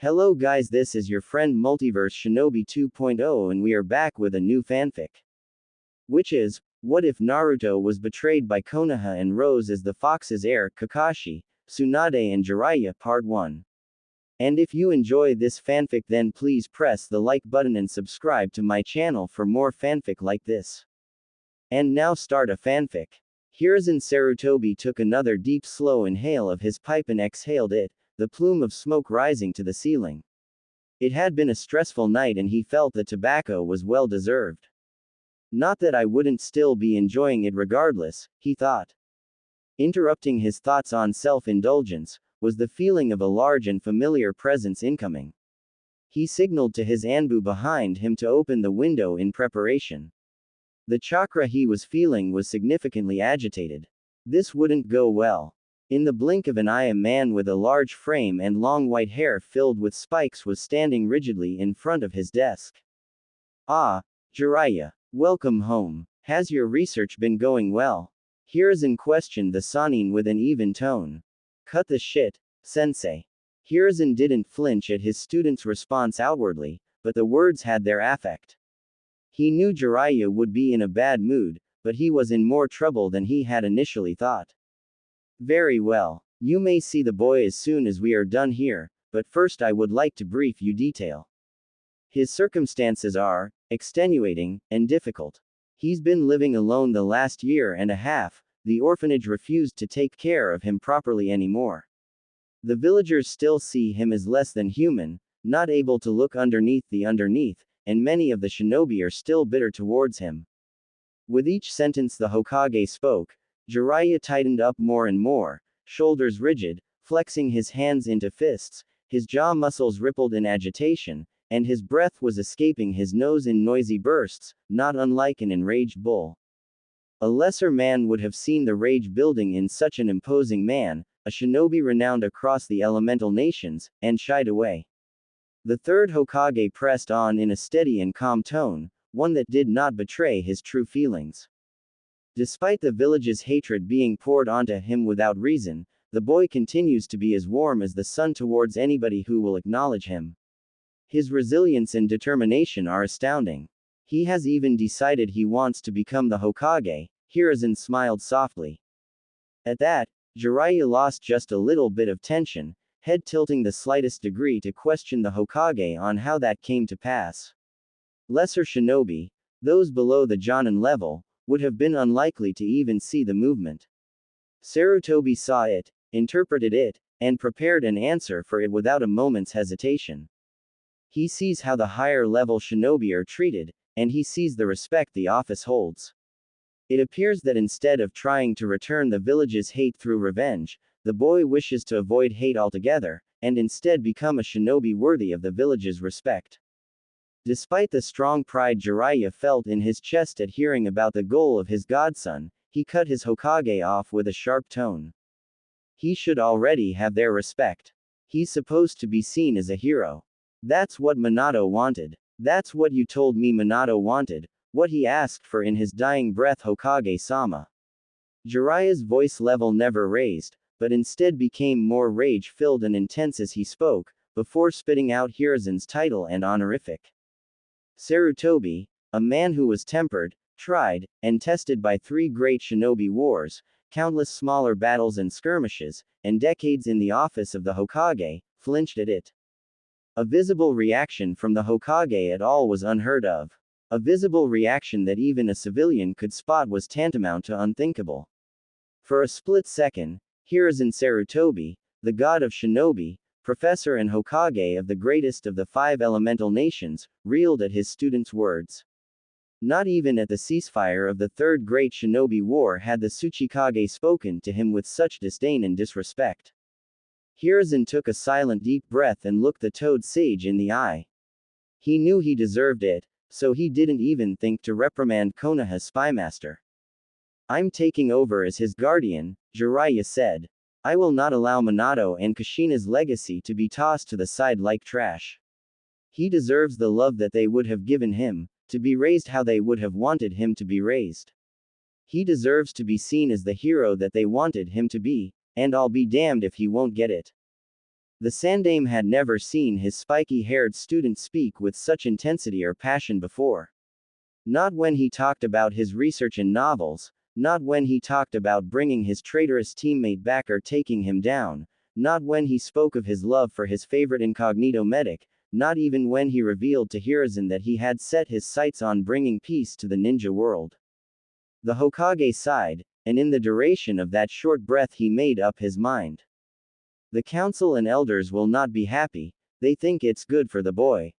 Hello guys, this is your friend Multiverse Shinobi 2.0 and we are back with a new fanfic. Which is, what if Naruto was betrayed by Konoha and rose as the fox's heir, Kakashi, Tsunade&Jiraiya Part 1. And if you enjoy this fanfic then please press the like button and subscribe to my channel for more fanfic like this. And now start a fanfic. Hiruzen Sarutobi took another deep slow inhale of his pipe and exhaled it, the plume of smoke rising to the ceiling. It had been a stressful night and he felt the tobacco was well deserved. Not that I wouldn't still be enjoying it regardless, he thought. Interrupting his thoughts on self-indulgence, was the feeling of a large and familiar presence incoming. He signaled to his Anbu behind him to open the window in preparation. The chakra he was feeling was significantly agitated. This wouldn't go well. In the blink of an eye a man with a large frame and long white hair filled with spikes was standing rigidly in front of his desk. Ah, Jiraiya. Welcome home. Has your research been going well? Hiruzen questioned the Sannin with an even tone. Cut the shit, sensei. Hiruzen didn't flinch at his student's response outwardly, but the words had their affect. He knew Jiraiya would be in a bad mood, but he was in more trouble than he had initially thought. Very well. You may see the boy as soon as we are done here, but first I would like to brief you detail. His circumstances are extenuating and difficult. He's been living alone the last year and a half, the orphanage refused to take care of him properly anymore. The villagers still see him as less than human, not able to look underneath the underneath, and many of the shinobi are still bitter towards him. With each sentence the Hokage spoke, Jiraiya tightened up more and more, shoulders rigid, flexing his hands into fists, his jaw muscles rippled in agitation, and his breath was escaping his nose in noisy bursts, not unlike an enraged bull. A lesser man would have seen the rage building in such an imposing man, a shinobi renowned across the elemental nations, and shied away. The third Hokage pressed on in a steady and calm tone, one that did not betray his true feelings. Despite the village's hatred being poured onto him without reason, the boy continues to be as warm as the sun towards anybody who will acknowledge him. His resilience and determination are astounding. He has even decided he wants to become the Hokage. Hiruzen smiled softly. At that, Jiraiya lost just a little bit of tension, head tilting the slightest degree to question the Hokage on how that came to pass. Lesser shinobi, those below the Jonin level, would have been unlikely to even see the movement. Sarutobi saw it, interpreted it, and prepared an answer for it without a moment's hesitation. He sees how the higher level shinobi are treated, and he sees the respect the office holds. It appears that instead of trying to return the village's hate through revenge, the boy wishes to avoid hate altogether, and instead become a shinobi worthy of the village's respect. Despite the strong pride Jiraiya felt in his chest at hearing about the goal of his godson, he cut his Hokage off with a sharp tone. He should already have their respect. He's supposed to be seen as a hero. That's what Minato wanted. That's what you told me Minato wanted, what he asked for in his dying breath Hokage-sama. Jiraiya's voice level never raised, but instead became more rage-filled and intense as he spoke, before spitting out Hiruzen's title and honorific. Sarutobi, a man who was tempered, tried, and tested by 3 great shinobi wars, countless smaller battles and skirmishes, and decades in the office of the Hokage, flinched at it. A visible reaction from the Hokage at all was unheard of. A visible reaction that even a civilian could spot was tantamount to unthinkable. For a split second, Hiruzen Sarutobi, the god of shinobi, professor and Hokage of the greatest of the 5 elemental nations, reeled at his student's words. Not even at the ceasefire of the Third Great Shinobi War had the Tsuchikage spoken to him with such disdain and disrespect. Hiruzen took a silent deep breath and looked the Toad Sage in the eye. He knew he deserved it, so he didn't even think to reprimand Konoha's spymaster. I'm taking over as his guardian, Jiraiya said. I will not allow Minato and Kushina's legacy to be tossed to the side like trash. He deserves the love that they would have given him, to be raised how they would have wanted him to be raised. He deserves to be seen as the hero that they wanted him to be, and I'll be damned if he won't get it. The Sandaime had never seen his spiky-haired student speak with such intensity or passion before. Not when he talked about his research in novels, not when he talked about bringing his traitorous teammate back or taking him down, not when he spoke of his love for his favorite incognito medic, not even when he revealed to Hiruzen that he had set his sights on bringing peace to the ninja world. The Hokage sighed, and in the duration of that short breath he made up his mind. The council and elders will not be happy, they think it's good for the boy.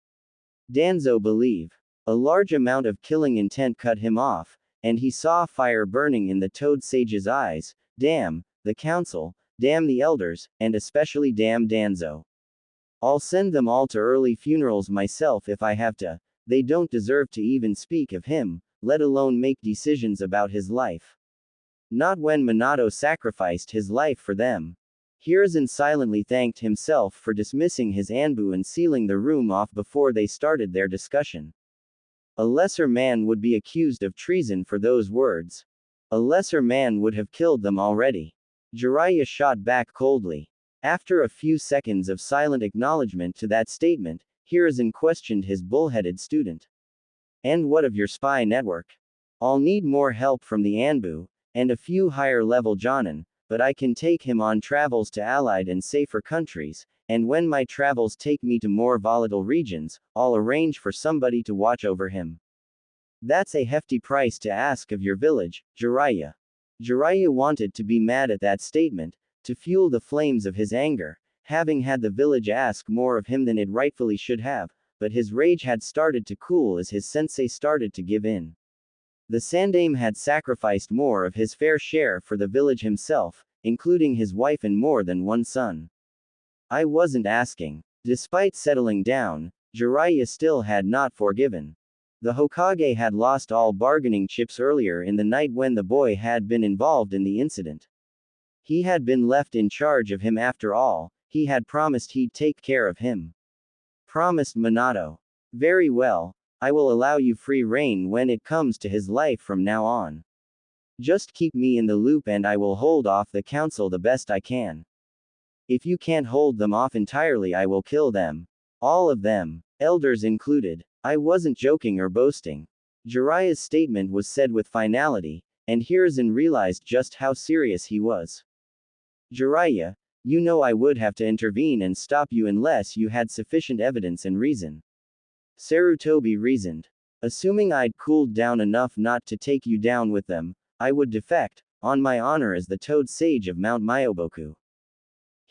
Danzo believe. A large amount of killing intent cut him off, and he saw fire burning in the Toad Sage's eyes. Damn the council, damn the elders, and especially damn Danzo. I'll send them all to early funerals myself if I have to. They don't deserve to even speak of him, let alone make decisions about his life. Not when Minato sacrificed his life for them. Hiruzen silently thanked himself for dismissing his Anbu and sealing the room off before they started their discussion. A lesser man would be accused of treason for those words. A lesser man would have killed them already. Jiraiya shot back coldly. After a few seconds of silent acknowledgement to that statement, Hiruzen questioned his bullheaded student. And what of your spy network? I'll need more help from the Anbu, and a few higher-level Jonin, but I can take him on travels to allied and safer countries, and when my travels take me to more volatile regions, I'll arrange for somebody to watch over him. That's a hefty price to ask of your village, Jiraiya. Jiraiya wanted to be mad at that statement, to fuel the flames of his anger, having had the village ask more of him than it rightfully should have, but his rage had started to cool as his sensei started to give in. The Sandaime had sacrificed more of his fair share for the village himself, including his wife and more than one son. I wasn't asking. Despite settling down, Jiraiya still had not forgiven. The Hokage had lost all bargaining chips earlier in the night when the boy had been involved in the incident. He had been left in charge of him after all, he had promised he'd take care of him. Promised Minato. Very well, I will allow you free rein when it comes to his life from now on. Just keep me in the loop and I will hold off the council the best I can. If you can't hold them off entirely, I will kill them. All of them, elders included. I wasn't joking or boasting. Jiraiya's statement was said with finality, and Hiruzen realized just how serious he was. Jiraiya, you know I would have to intervene and stop you unless you had sufficient evidence and reason. Sarutobi reasoned. Assuming I'd cooled down enough not to take you down with them, I would defect, on my honor as the Toad Sage of Mount Myoboku.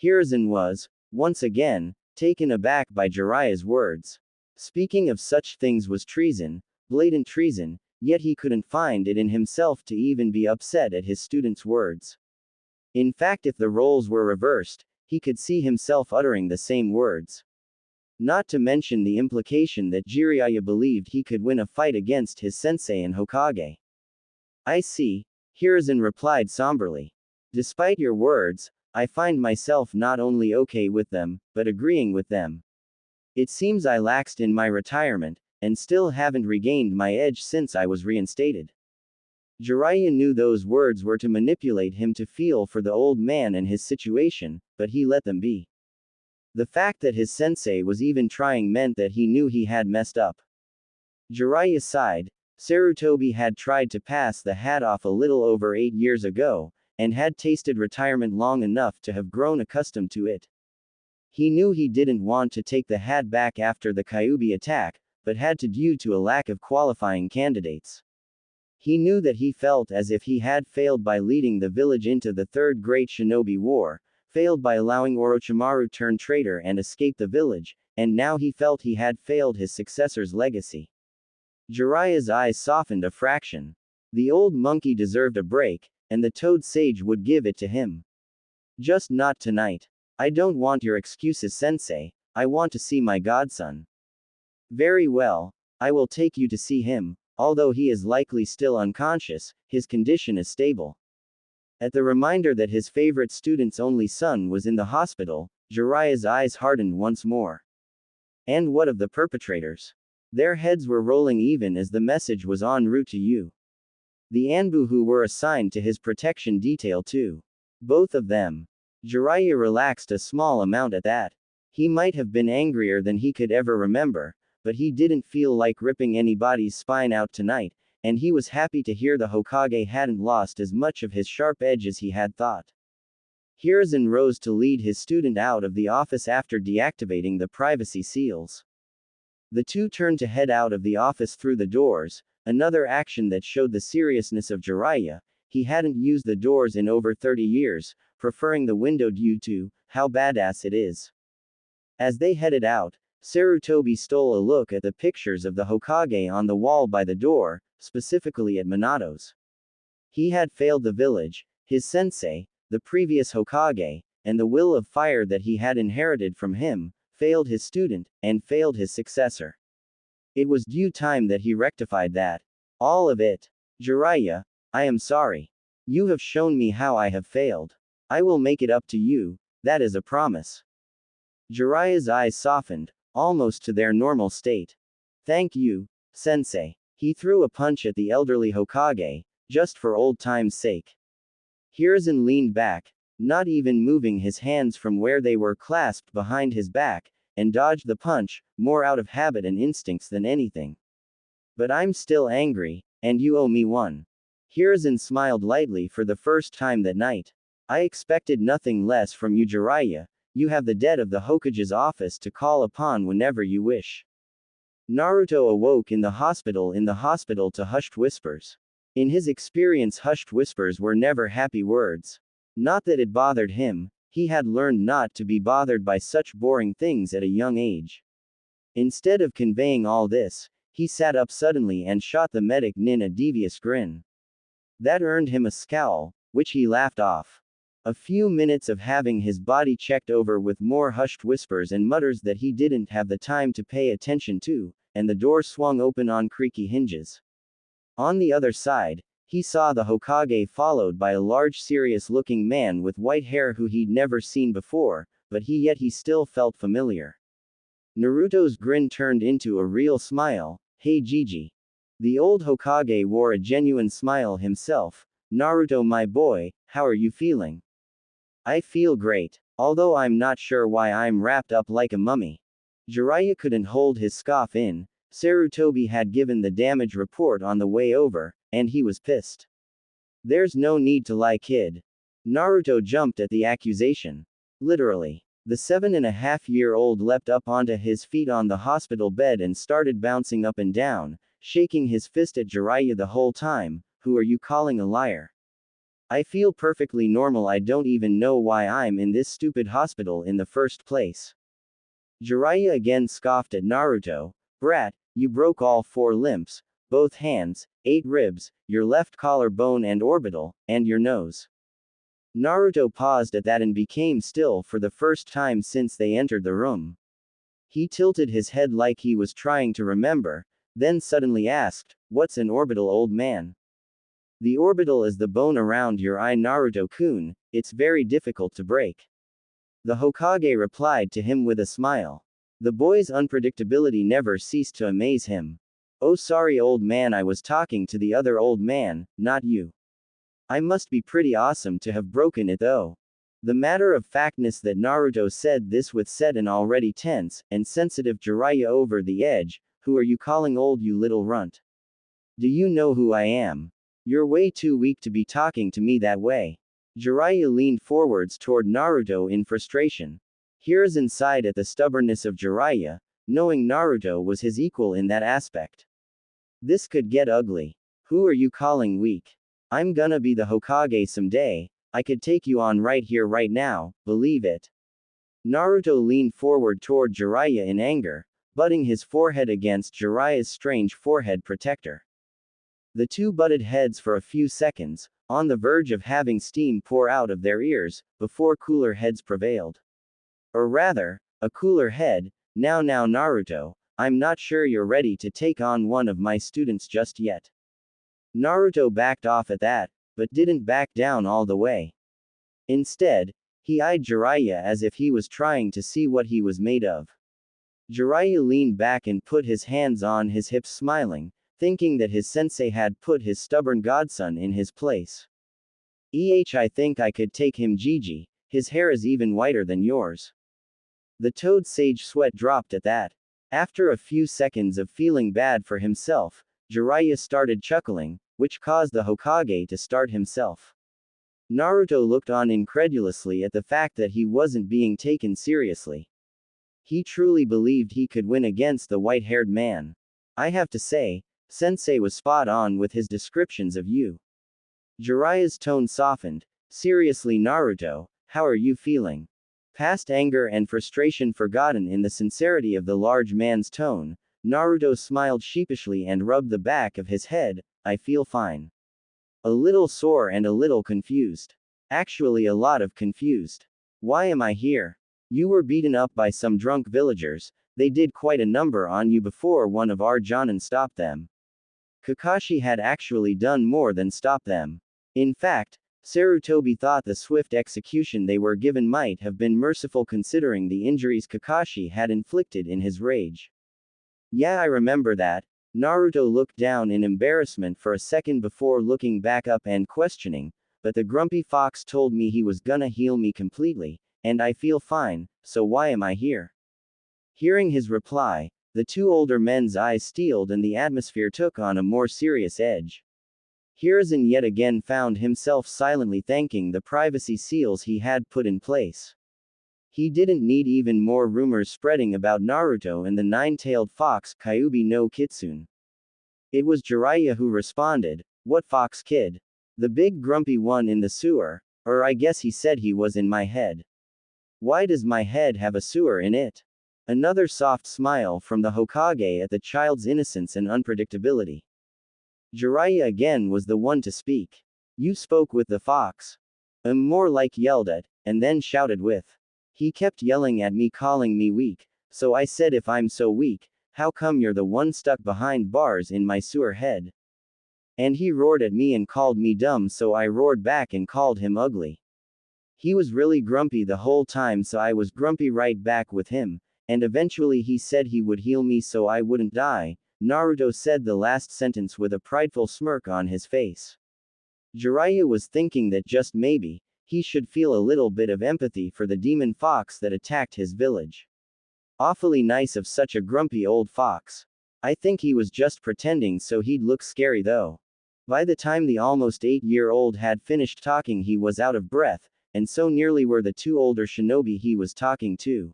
Hiruzen was, once again, taken aback by Jiraiya's words. Speaking of such things was treason, blatant treason, yet he couldn't find it in himself to even be upset at his student's words. In fact, if the roles were reversed, he could see himself uttering the same words. Not to mention the implication that Jiraiya believed he could win a fight against his sensei and Hokage. I see, Hiruzen replied somberly. Despite your words, I find myself not only okay with them, but agreeing with them. It seems I laxed in my retirement, and still haven't regained my edge since I was reinstated. Jiraiya knew those words were to manipulate him to feel for the old man and his situation, but he let them be. The fact that his sensei was even trying meant that he knew he had messed up. Jiraiya sighed. Sarutobi had tried to pass the hat off a little over 8 years ago, and had tasted retirement long enough to have grown accustomed to it. He knew he didn't want to take the hat back after the Kyuubi attack, but had to due to a lack of qualifying candidates. He knew that he felt as if he had failed by leading the village into the Third Great Shinobi War, failed by allowing Orochimaru turn traitor and escape the village, and now he felt he had failed his successor's legacy. Jiraiya's eyes softened a fraction. The old monkey deserved a break, and the Toad Sage would give it to him. Just not tonight. I don't want your excuses, sensei, I want to see my godson. Very well, I will take you to see him, although he is likely still unconscious, his condition is stable. At the reminder that his favorite student's only son was in the hospital, Jiraiya's eyes hardened once more. And what of the perpetrators? Their heads were rolling even as the message was en route to you. The Anbu who were assigned to his protection detail too. Both of them. Jiraiya relaxed a small amount at that. He might have been angrier than he could ever remember, but he didn't feel like ripping anybody's spine out tonight, and he was happy to hear the Hokage hadn't lost as much of his sharp edge as he had thought. Hiruzen rose to lead his student out of the office after deactivating the privacy seals. The two turned to head out of the office through the doors, another action that showed the seriousness of Jiraiya. He hadn't used the doors in over 30 years, preferring the window due to how badass it is. As they headed out, Sarutobi stole a look at the pictures of the Hokage on the wall by the door, specifically at Minato's. He had failed the village, his sensei, the previous Hokage, and the will of fire that he had inherited from him, failed his student, and failed his successor. It was due time that he rectified that. All of it. Jiraiya, I am sorry. You have shown me how I have failed. I will make it up to you, that is a promise. Jiraiya's eyes softened, almost to their normal state. Thank you, sensei. He threw a punch at the elderly Hokage, just for old time's sake. Hiruzen leaned back, not even moving his hands from where they were clasped behind his back, and dodged the punch, more out of habit and instincts than anything. But I'm still angry, and you owe me one. Hiruzen smiled lightly for the first time that night. I expected nothing less from you, Jiraiya. You have the debt of the Hokage's office to call upon whenever you wish. Naruto awoke in the hospital to hushed whispers. In his experience, hushed whispers were never happy words. Not that it bothered him, he had learned not to be bothered by such boring things at a young age. Instead of conveying all this, he sat up suddenly and shot the medic Nin a devious grin. That earned him a scowl, which he laughed off. A few minutes of having his body checked over with more hushed whispers and mutters that he didn't have the time to pay attention to, and the door swung open on creaky hinges. On the other side, he saw the Hokage followed by a large serious-looking man with white hair who he'd never seen before, but he still felt familiar. Naruto's grin turned into a real smile. Hey Gigi. The old Hokage wore a genuine smile himself. Naruto, my boy, how are you feeling? I feel great, although I'm not sure why I'm wrapped up like a mummy. Jiraiya couldn't hold his scoff in. Sarutobi had given the damage report on the way over, and he was pissed. There's no need to lie, kid. Naruto jumped at the accusation. Literally. The 7.5-year-old leapt up onto his feet on the hospital bed and started bouncing up and down, shaking his fist at Jiraiya the whole time. Who are you calling a liar? I feel perfectly normal. I don't even know why I'm in this stupid hospital in the first place. Jiraiya again scoffed at Naruto. Brat, you broke all 4 limbs, both hands, 8 ribs, your left collarbone and orbital, and your nose. Naruto paused at that and became still for the first time since they entered the room. He tilted his head like he was trying to remember, then suddenly asked, what's an orbital, old man? The orbital is the bone around your eye, Naruto-kun, it's very difficult to break. The Hokage replied to him with a smile. The boy's unpredictability never ceased to amaze him. Oh, sorry, old man, I was talking to the other old man, not you. I must be pretty awesome to have broken it though. The matter of factness that Naruto said this with set an already tense and sensitive Jiraiya over the edge. Who are you calling old, you little runt? Do you know who I am? You're way too weak to be talking to me that way. Jiraiya leaned forwards toward Naruto in frustration. Hiruzen sighed at the stubbornness of Jiraiya, knowing Naruto was his equal in that aspect. This could get ugly. Who are you calling weak? I'm gonna be the Hokage someday. I could take you on right here right now, believe it. Naruto leaned forward toward Jiraiya in anger, butting his forehead against Jiraiya's strange forehead protector. The two butted heads for a few seconds, on the verge of having steam pour out of their ears, before cooler heads prevailed. Or rather, a cooler head. Now Naruto, I'm not sure you're ready to take on one of my students just yet. Naruto backed off at that, but didn't back down all the way. Instead, he eyed Jiraiya as if he was trying to see what he was made of. Jiraiya leaned back and put his hands on his hips, smiling, thinking that his sensei had put his stubborn godson in his place. I think I could take him, Gigi, his hair is even whiter than yours. The toad sage sweat dropped at that. After a few seconds of feeling bad for himself, Jiraiya started chuckling, which caused the Hokage to start himself. Naruto looked on incredulously at the fact that he wasn't being taken seriously. He truly believed he could win against the white-haired man. I have to say, Sensei was spot on with his descriptions of you. Jiraiya's tone softened. Seriously, Naruto, how are you feeling? Past anger and frustration forgotten in the sincerity of the large man's tone, Naruto smiled sheepishly and rubbed the back of his head. I feel fine. A little sore and a little confused. Actually, a lot of confused. Why am I here? You were beaten up by some drunk villagers. They did quite a number on you before one of our Jonin stopped them. Kakashi had actually done more than stop them. In fact, Sarutobi thought the swift execution they were given might have been merciful considering the injuries Kakashi had inflicted in his rage. Yeah, I remember that. Naruto looked down in embarrassment for a second before looking back up and questioning, but the grumpy fox told me he was gonna heal me completely, and I feel fine, so why am I here? Hearing his reply, the two older men's eyes steeled and the atmosphere took on a more serious edge. Hiruzen yet again found himself silently thanking the privacy seals he had put in place. He didn't need even more rumors spreading about Naruto and the nine-tailed fox, Kyuubi no Kitsune. It was Jiraiya who responded, "What fox, kid? The big grumpy one in the sewer, or I guess he said he was in my head. Why does my head have a sewer in it?" Another soft smile from the Hokage at the child's innocence and unpredictability. Jiraiya again was the one to speak. "You spoke with the fox." More like yelled at, and then shouted with. "He kept yelling at me calling me weak, so I said if I'm so weak, how come you're the one stuck behind bars in my sewer head? And he roared at me and called me dumb, so I roared back and called him ugly. He was really grumpy the whole time, so I was grumpy right back with him, and eventually he said he would heal me so I wouldn't die." Naruto said the last sentence with a prideful smirk on his face. Jiraiya was thinking that just maybe, he should feel a little bit of empathy for the demon fox that attacked his village. Awfully nice of such a grumpy old fox. I think he was just pretending so he'd look scary though. By the time the almost 8-year-old had finished talking, he was out of breath, and so nearly were the two older shinobi he was talking to.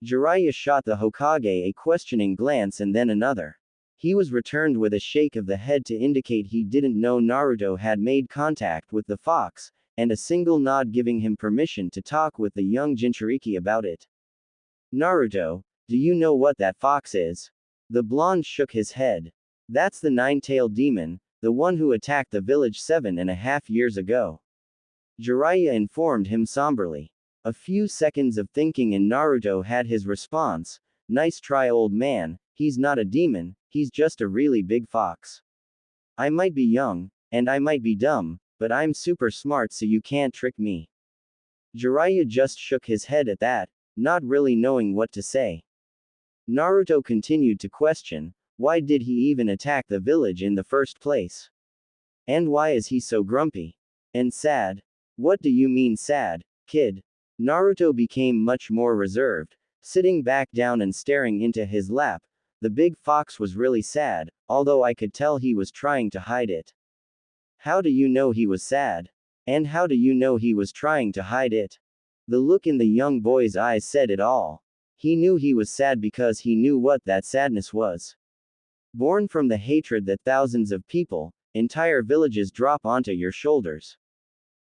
Jiraiya shot the Hokage a questioning glance and then another. He was returned with a shake of the head to indicate he didn't know Naruto had made contact with the fox, and a single nod giving him permission to talk with the young Jinchuriki about it. "Naruto, do you know what that fox is?" The blonde shook his head. "That's the nine-tailed demon, the one who attacked the village 7.5 years ago." Jiraiya informed him somberly. A few seconds of thinking and Naruto had his response. "Nice try, old man, he's not a demon, he's just a really big fox. I might be young, and I might be dumb, but I'm super smart so you can't trick me." Jiraiya just shook his head at that, not really knowing what to say. Naruto continued to question, why did he even attack the village in the first place? And why is he so grumpy? And sad? What do you mean sad, kid? Naruto became much more reserved, sitting back down and staring into his lap. The big fox was really sad, although I could tell he was trying to hide it. How do you know he was sad? And how do you know he was trying to hide it? The look in the young boy's eyes said it all. He knew he was sad because he knew what that sadness was. Born from the hatred that thousands of people, entire villages drop onto your shoulders.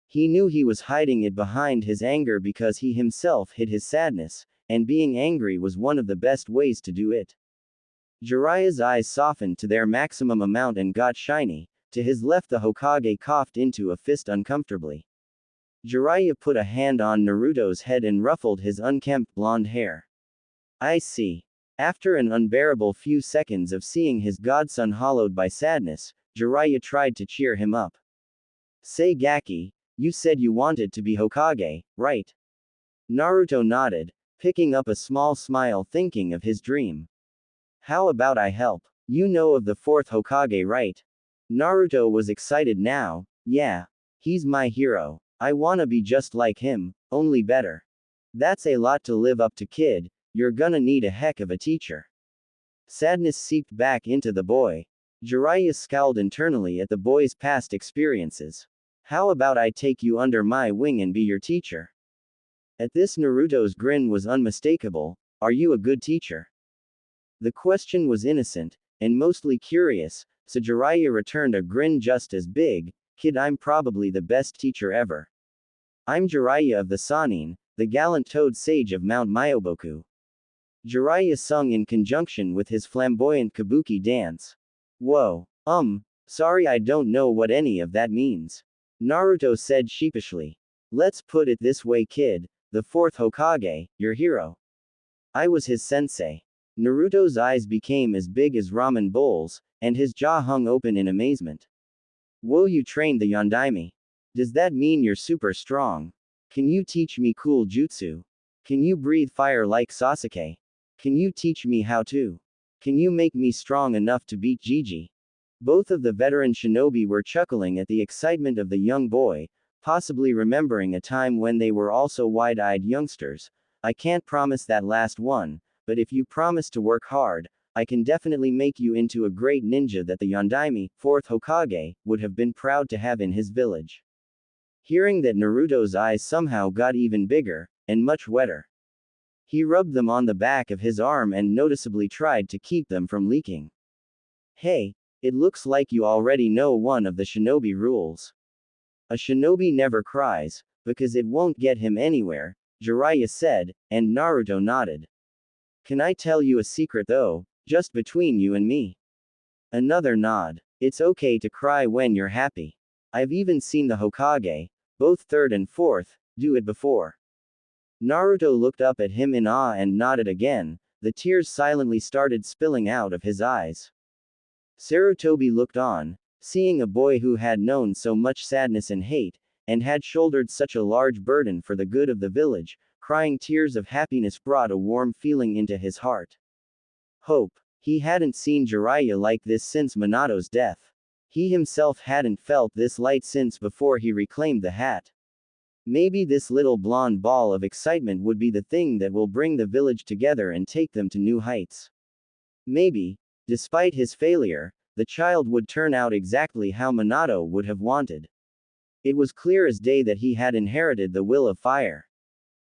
He knew he was hiding it behind his anger because he himself hid his sadness, and being angry was one of the best ways to do it. Jiraiya's eyes softened to their maximum amount and got shiny. To his left, the Hokage coughed into a fist uncomfortably. Jiraiya put a hand on Naruto's head and ruffled his unkempt blonde hair. "I see." After an unbearable few seconds of seeing his godson hollowed by sadness, Jiraiya tried to cheer him up. "Say, Gaki, you said you wanted to be Hokage, right?" Naruto nodded, picking up a small smile thinking of his dream. "How about I help? You know of the fourth Hokage, right?" Naruto was excited now. "Yeah. He's my hero. I wanna be just like him, only better." That's a lot to live up to, kid. You're gonna need a heck of a teacher. Sadness seeped back into the boy. Jiraiya scowled internally at the boy's past experiences. How about I take you under my wing and be your teacher? At this, Naruto's grin was unmistakable. Are you a good teacher? The question was innocent, and mostly curious, so Jiraiya returned a grin just as big. Kid, I'm probably the best teacher ever. I'm Jiraiya of the Sannin, the gallant toad sage of Mount Myoboku. Jiraiya sung in conjunction with his flamboyant kabuki dance. Whoa. Sorry, I don't know what any of that means. Naruto said sheepishly. Let's put it this way, kid, the fourth Hokage, your hero. I was his sensei. Naruto's eyes became as big as ramen bowls, and his jaw hung open in amazement. Whoa, you trained the Yondaime. Does that mean you're super strong? Can you teach me cool jutsu? Can you breathe fire like Sasuke? Can you teach me how to? Can you make me strong enough to beat Gigi? Both of the veteran shinobi were chuckling at the excitement of the young boy, possibly remembering a time when they were also wide-eyed youngsters. I can't promise that last one, but if you promise to work hard, I can definitely make you into a great ninja that the Yondaime, fourth Hokage, would have been proud to have in his village. Hearing that, Naruto's eyes somehow got even bigger, and much wetter. He rubbed them on the back of his arm and noticeably tried to keep them from leaking. Hey, it looks like you already know one of the shinobi rules. A shinobi never cries, because it won't get him anywhere, Jiraiya said, and Naruto nodded. Can I tell you a secret though, just between you and me? Another nod. It's okay to cry when you're happy. I've even seen the Hokage, both third and fourth, do it before. Naruto looked up at him in awe and nodded again. The tears silently started spilling out of his eyes. Sarutobi looked on, seeing a boy who had known so much sadness and hate, and had shouldered such a large burden for the good of the village. Crying tears of happiness brought a warm feeling into his heart. Hope. He hadn't seen Jiraiya like this since Minato's death. He himself hadn't felt this light since before he reclaimed the hat. Maybe this little blonde ball of excitement would be the thing that will bring the village together and take them to new heights. Maybe, despite his failure, the child would turn out exactly how Minato would have wanted. It was clear as day that he had inherited the will of fire.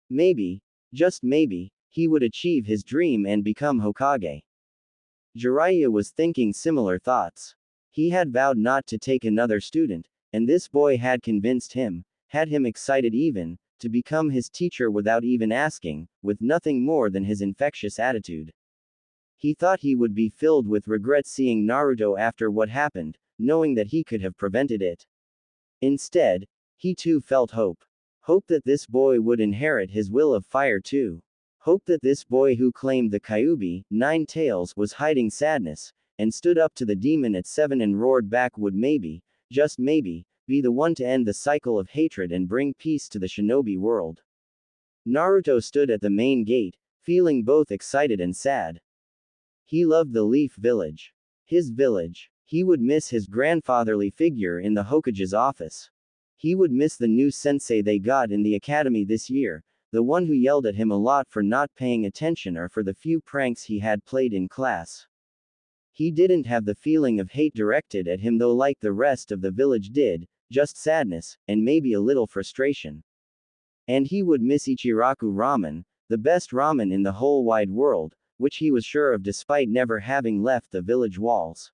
Maybe, just maybe, he would achieve his dream and become Hokage. Jiraiya was thinking similar thoughts. He had vowed not to take another student, and this boy had convinced him, had him excited even, to become his teacher without even asking, with nothing more than his infectious attitude. He thought he would be filled with regret seeing Naruto after what happened, knowing that he could have prevented it. Instead, he too felt hope. Hope that this boy would inherit his will of fire too. Hope that this boy who claimed the Kyuubi, 9 tails, was hiding sadness, and stood up to the demon at 7 and roared back would maybe, just maybe, be the one to end the cycle of hatred and bring peace to the shinobi world. Naruto stood at the main gate, feeling both excited and sad. He loved the Leaf Village. His village. He would miss his grandfatherly figure in the Hokage's office. He would miss the new sensei they got in the academy this year, the one who yelled at him a lot for not paying attention or for the few pranks he had played in class. He didn't have the feeling of hate directed at him though, like the rest of the village did, just sadness, and maybe a little frustration. And he would miss Ichiraku ramen, the best ramen in the whole wide world, which he was sure of despite never having left the village walls.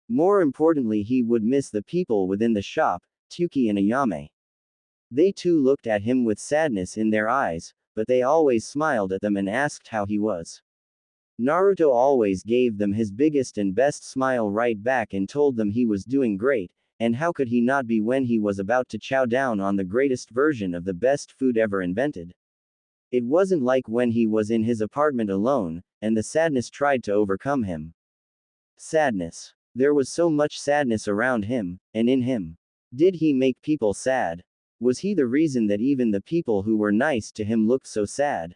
More importantly, he would miss the people within the shop, Tuki and Ayame. They too looked at him with sadness in their eyes, but they always smiled at them and asked how he was. Naruto always gave them his biggest and best smile right back and told them he was doing great, and how could he not be when he was about to chow down on the greatest version of the best food ever invented. It wasn't like when he was in his apartment alone, and the sadness tried to overcome him. Sadness. There was so much sadness around him, and in him. Did he make people sad? Was he the reason that even the people who were nice to him looked so sad?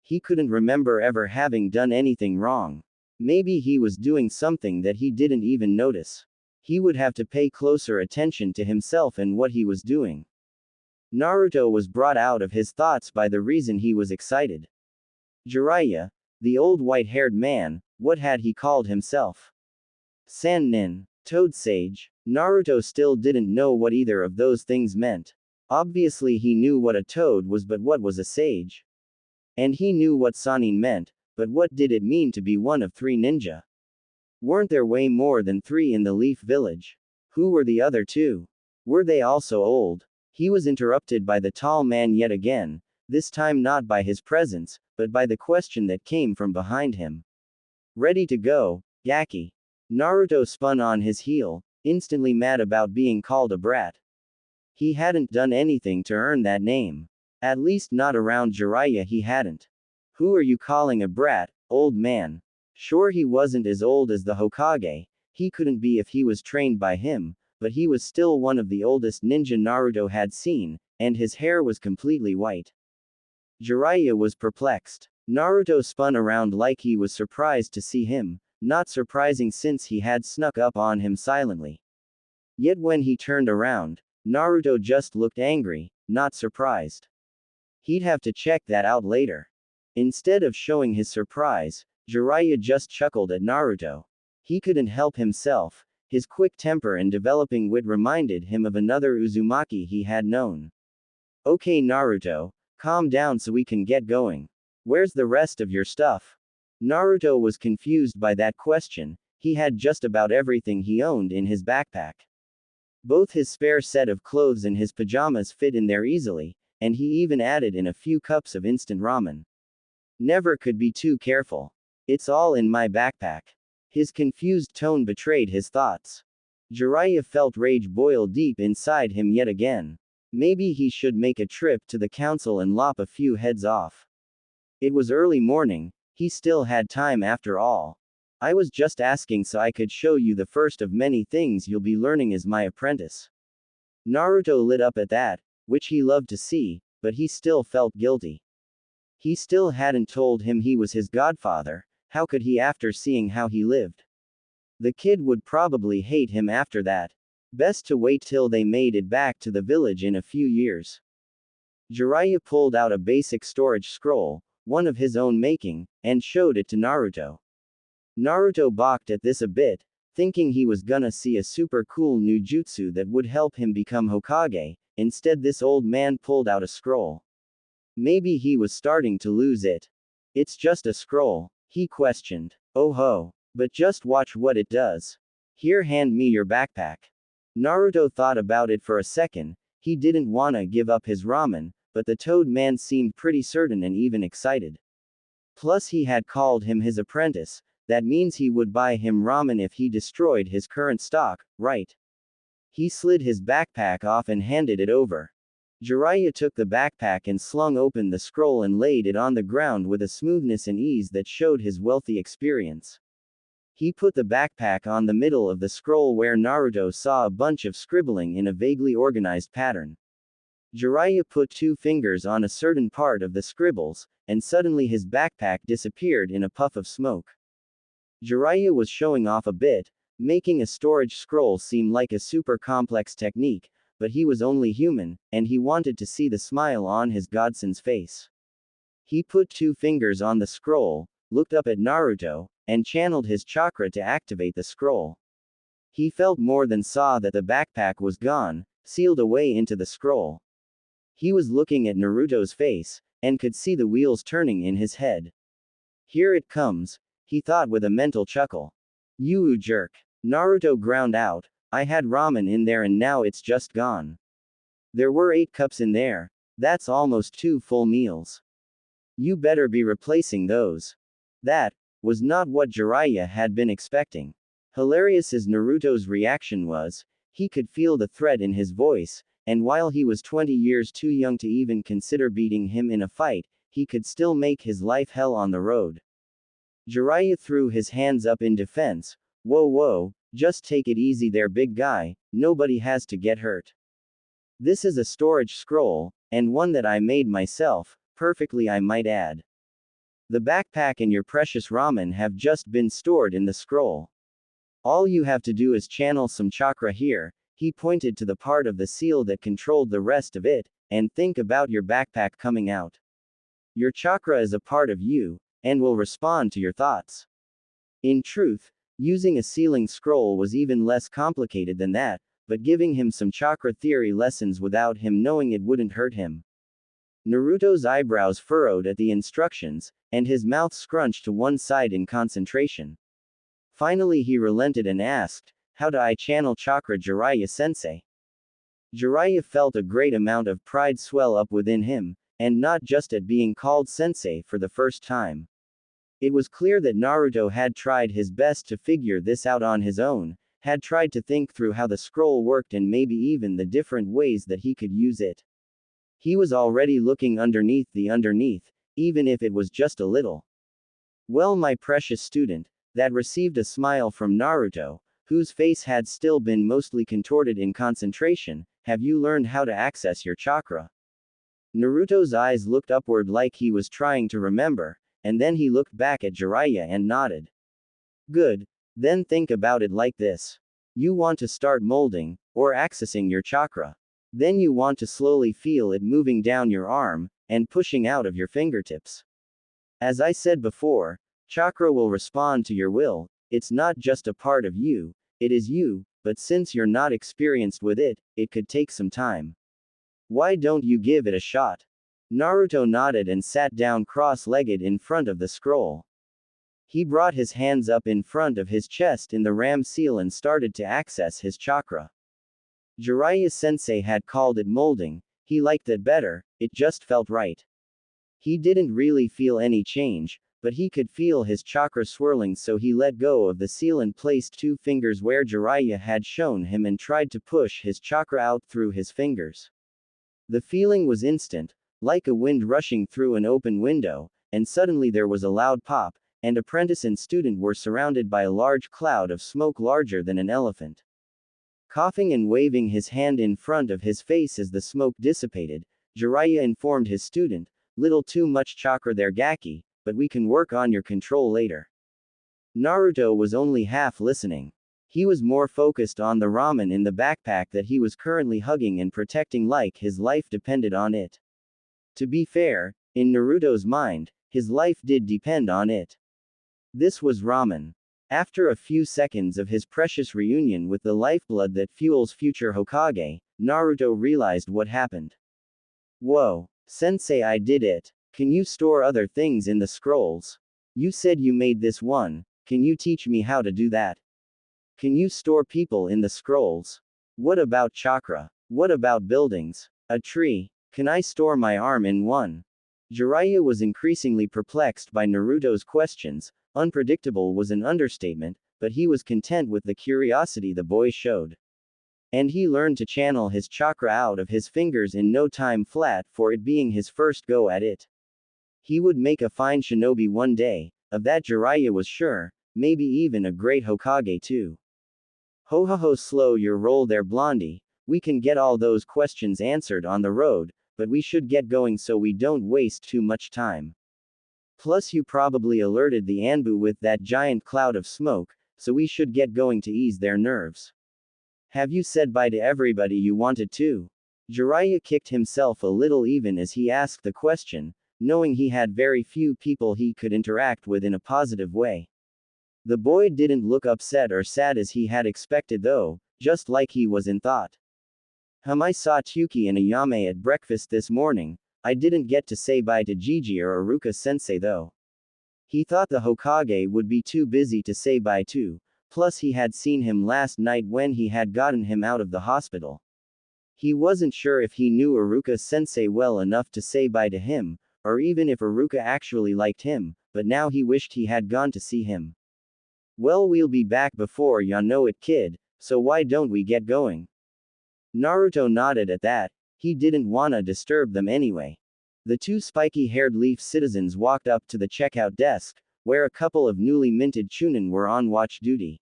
He couldn't remember ever having done anything wrong. Maybe he was doing something that he didn't even notice. He would have to pay closer attention to himself and what he was doing. Naruto was brought out of his thoughts by the reason he was excited. Jiraiya, the old white-haired man, what had he called himself? Sannin, Toad Sage. Naruto still didn't know what either of those things meant. Obviously he knew what a toad was, but what was a sage? And he knew what Sannin meant, but what did it mean to be one of 3 ninja? Weren't there way more than 3 in the Leaf Village? Who were the other 2? Were they also old? He was interrupted by the tall man yet again, this time not by his presence, but by the question that came from behind him. Ready to go, Gaki. Naruto spun on his heel, instantly mad about being called a brat. He hadn't done anything to earn that name. At least not around Jiraiya he hadn't. Who are you calling a brat, old man? Sure he wasn't as old as the Hokage, he couldn't be if he was trained by him, but he was still one of the oldest ninja Naruto had seen, and his hair was completely white. Jiraiya was perplexed. Naruto spun around like he was surprised to see him, not surprising since he had snuck up on him silently. Yet when he turned around, Naruto just looked angry, not surprised. He'd have to check that out later. Instead of showing his surprise, Jiraiya just chuckled at Naruto. He couldn't help himself, his quick temper and developing wit reminded him of another Uzumaki he had known. Okay Naruto, calm down so we can get going. Where's the rest of your stuff? Naruto was confused by that question, he had just about everything he owned in his backpack. Both his spare set of clothes and his pajamas fit in there easily, and he even added in a few cups of instant ramen. Never could be too careful. It's all in my backpack. His confused tone betrayed his thoughts. Jiraiya felt rage boil deep inside him yet again. Maybe he should make a trip to the council and lop a few heads off. It was early morning, he still had time after all. I was just asking so I could show you the first of many things you'll be learning as my apprentice. Naruto lit up at that, which he loved to see, but he still felt guilty. He still hadn't told him he was his godfather, how could he after seeing how he lived? The kid would probably hate him after that. Best to wait till they made it back to the village in a few years. Jiraiya pulled out a basic storage scroll, one of his own making, and showed it to Naruto. Naruto balked at this a bit, thinking he was gonna see a super cool new jutsu that would help him become Hokage. Instead this old man pulled out a scroll. Maybe he was starting to lose it. It's just a scroll, he questioned. Oh ho. But just watch what it does. Here, hand me your backpack. Naruto thought about it for a second, he didn't wanna give up his ramen, but the toad man seemed pretty certain and even excited. Plus he had called him his apprentice, that means he would buy him ramen if he destroyed his current stock, right? He slid his backpack off and handed it over. Jiraiya took the backpack and slung open the scroll and laid it on the ground with a smoothness and ease that showed his wealthy experience. He put the backpack on the middle of the scroll where Naruto saw a bunch of scribbling in a vaguely organized pattern. Jiraiya put 2 fingers on a certain part of the scribbles, and suddenly his backpack disappeared in a puff of smoke. Jiraiya was showing off a bit, making a storage scroll seem like a super complex technique, but he was only human, and he wanted to see the smile on his godson's face. He put 2 fingers on the scroll, looked up at Naruto, and channeled his chakra to activate the scroll. He felt more than saw that the backpack was gone, sealed away into the scroll. He was looking at Naruto's face, and could see the wheels turning in his head. Here it comes, he thought with a mental chuckle. You jerk. Naruto ground out, I had ramen in there and now it's just gone. There were 8 cups in there, that's almost 2 full meals. You better be replacing those. That was not what Jiraiya had been expecting. Hilarious as Naruto's reaction was, he could feel the threat in his voice, and while he was 20 years too young to even consider beating him in a fight, he could still make his life hell on the road. Jiraiya threw his hands up in defense. Whoa, just take it easy there big guy, nobody has to get hurt. This is a storage scroll, and one that I made myself, perfectly I might add. The backpack and your precious ramen have just been stored in the scroll. All you have to do is channel some chakra here, he pointed to the part of the seal that controlled the rest of it, and think about your backpack coming out. Your chakra is a part of you, and will respond to your thoughts. In truth, using a sealing scroll was even less complicated than that, but giving him some chakra theory lessons without him knowing it wouldn't hurt him. Naruto's eyebrows furrowed at the instructions, and his mouth scrunched to one side in concentration. Finally he relented and asked, "How do I channel chakra, Jiraiya-sensei?" Jiraiya felt a great amount of pride swell up within him, and not just at being called sensei for the first time. It was clear that Naruto had tried his best to figure this out on his own, had tried to think through how the scroll worked and maybe even the different ways that he could use it. He was already looking underneath the underneath, even if it was just a little. "Well, my precious student," that received a smile from Naruto, whose face had still been mostly contorted in concentration, "have you learned how to access your chakra?" Naruto's eyes looked upward like he was trying to remember, and then he looked back at Jiraiya and nodded. "Good. Then think about it like this. You want to start molding, or accessing your chakra. Then you want to slowly feel it moving down your arm, and pushing out of your fingertips. As I said before, chakra will respond to your will, it's not just a part of you, it is you, but since you're not experienced with it, it could take some time. Why don't you give it a shot?" Naruto nodded and sat down cross-legged in front of the scroll. He brought his hands up in front of his chest in the ram seal and started to access his chakra. Jiraiya-sensei had called it molding, he liked it better, it just felt right. He didn't really feel any change, but he could feel his chakra swirling, so he let go of the seal and placed 2 fingers where Jiraiya had shown him and tried to push his chakra out through his fingers. The feeling was instant, like a wind rushing through an open window, and suddenly there was a loud pop, and apprentice and student were surrounded by a large cloud of smoke larger than an elephant. Coughing and waving his hand in front of his face as the smoke dissipated, Jiraiya informed his student, "Little too much chakra there, Gaki, but we can work on your control later." Naruto was only half listening. He was more focused on the ramen in the backpack that he was currently hugging and protecting like his life depended on it. To be fair, in Naruto's mind, his life did depend on it. This was ramen. After a few seconds of his precious reunion with the lifeblood that fuels future Hokage, Naruto realized what happened. "Whoa, sensei, I did it. Can you store other things in the scrolls? You said you made this one, can you teach me how to do that? Can you store people in the scrolls? What about chakra? What about buildings? A tree? Can I store my arm in one?" Jiraiya was increasingly perplexed by Naruto's questions. Unpredictable was an understatement, but he was content with the curiosity the boy showed. And he learned to channel his chakra out of his fingers in no time flat, for it being his first go at it. He would make a fine shinobi one day, of that Jiraiya was sure, maybe even a great Hokage too. Ho ho ho, slow your roll there, Blondie, we can get all those questions answered on the road, but we should get going so we don't waste too much time. Plus you probably alerted the Anbu with that giant cloud of smoke, so we should get going to ease their nerves. Have you said bye to everybody you wanted to? Jiraiya kicked himself a little even as he asked the question, knowing he had very few people he could interact with in a positive way. The boy didn't look upset or sad as he had expected though, just like he was in thought. I saw Tuki and Ayame at breakfast this morning. I didn't get to say bye to Gigi or Iruka-sensei though. He thought the Hokage would be too busy to say bye to, plus he had seen him last night when he had gotten him out of the hospital. He wasn't sure if he knew Iruka-sensei well enough to say bye to him, or even if Iruka actually liked him, but now he wished he had gone to see him. Well, we'll be back before ya know it, kid, so why don't we get going? Naruto nodded at that. He didn't wanna disturb them anyway. The 2 spiky-haired leaf citizens walked up to the checkout desk, where a couple of newly minted chunin were on watch duty.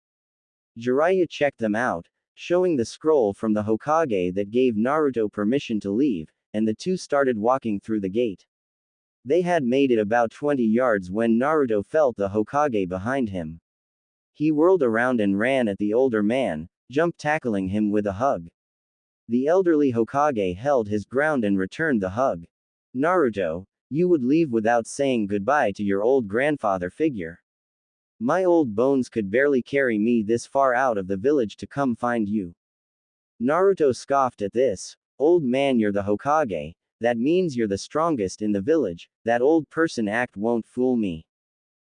Jiraiya checked them out, showing the scroll from the Hokage that gave Naruto permission to leave, and the 2 started walking through the gate. They had made it about 20 yards when Naruto felt the Hokage behind him. He whirled around and ran at the older man, tackling him with a hug. The elderly Hokage held his ground and returned the hug. Naruto, you would leave without saying goodbye to your old grandfather figure. My old bones could barely carry me this far out of the village to come find you. Naruto scoffed at this. Old man, you're the Hokage, that means you're the strongest in the village, that old person act won't fool me.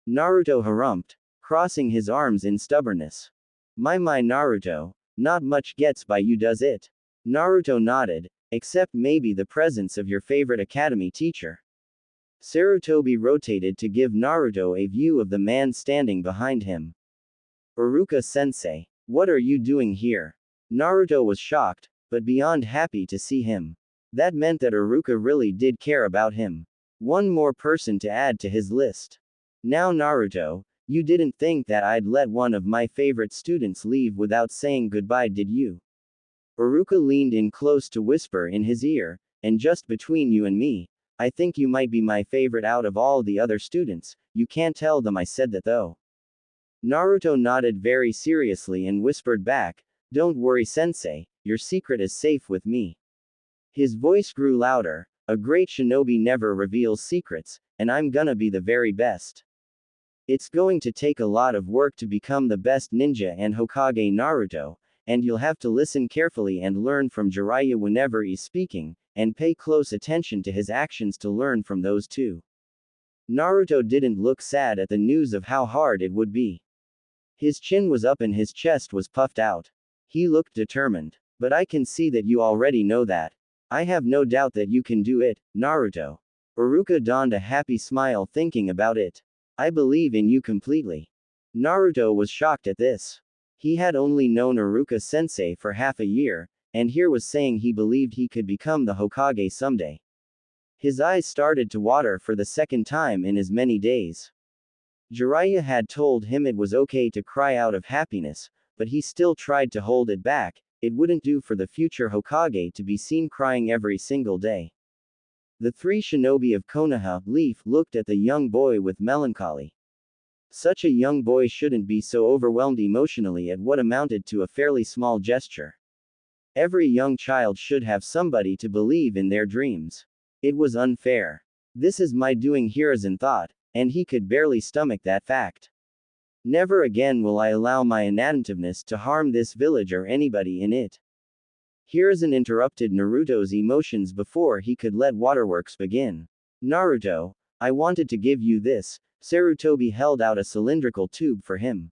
Naruto harumphed, crossing his arms in stubbornness. My Naruto, not much gets by you does it? Naruto nodded, except maybe the presence of your favorite academy teacher. Sarutobi rotated to give Naruto a view of the man standing behind him. Iruka-sensei, what are you doing here? Naruto was shocked, but beyond happy to see him. That meant that Iruka really did care about him. One more person to add to his list. Now Naruto, you didn't think that I'd let one of my favorite students leave without saying goodbye, did you? Iruka leaned in close to whisper in his ear, and just between you and me, I think you might be my favorite out of all the other students, you can't tell them I said that though. Naruto nodded very seriously and whispered back, don't worry sensei, your secret is safe with me. His voice grew louder, a great shinobi never reveals secrets, and I'm gonna be the very best. It's going to take a lot of work to become the best ninja and Hokage Naruto, and you'll have to listen carefully and learn from Jiraiya whenever he's speaking, and pay close attention to his actions to learn from those too. Naruto didn't look sad at the news of how hard it would be. His chin was up and his chest was puffed out. He looked determined. But I can see that you already know that. I have no doubt that you can do it, Naruto. Iruka donned a happy smile thinking about it. I believe in you completely. Naruto was shocked at this. He had only known Iruka-sensei for half a year, and here was saying he believed he could become the Hokage someday. His eyes started to water for the second time in as many days. Jiraiya had told him it was okay to cry out of happiness, but he still tried to hold it back. It wouldn't do for the future Hokage to be seen crying every single day. The three shinobi of Konoha, Leaf, looked at the young boy with melancholy. Such a young boy shouldn't be so overwhelmed emotionally at what amounted to a fairly small gesture. Every young child should have somebody to believe in their dreams. It was unfair. This is my doing, Hiruzen thought, and he could barely stomach that fact. Never again will I allow my inattentiveness to harm this village or anybody in it. Hiruzen interrupted Naruto's emotions before he could let waterworks begin. Naruto, I wanted to give you this. Sarutobi held out a cylindrical tube for him.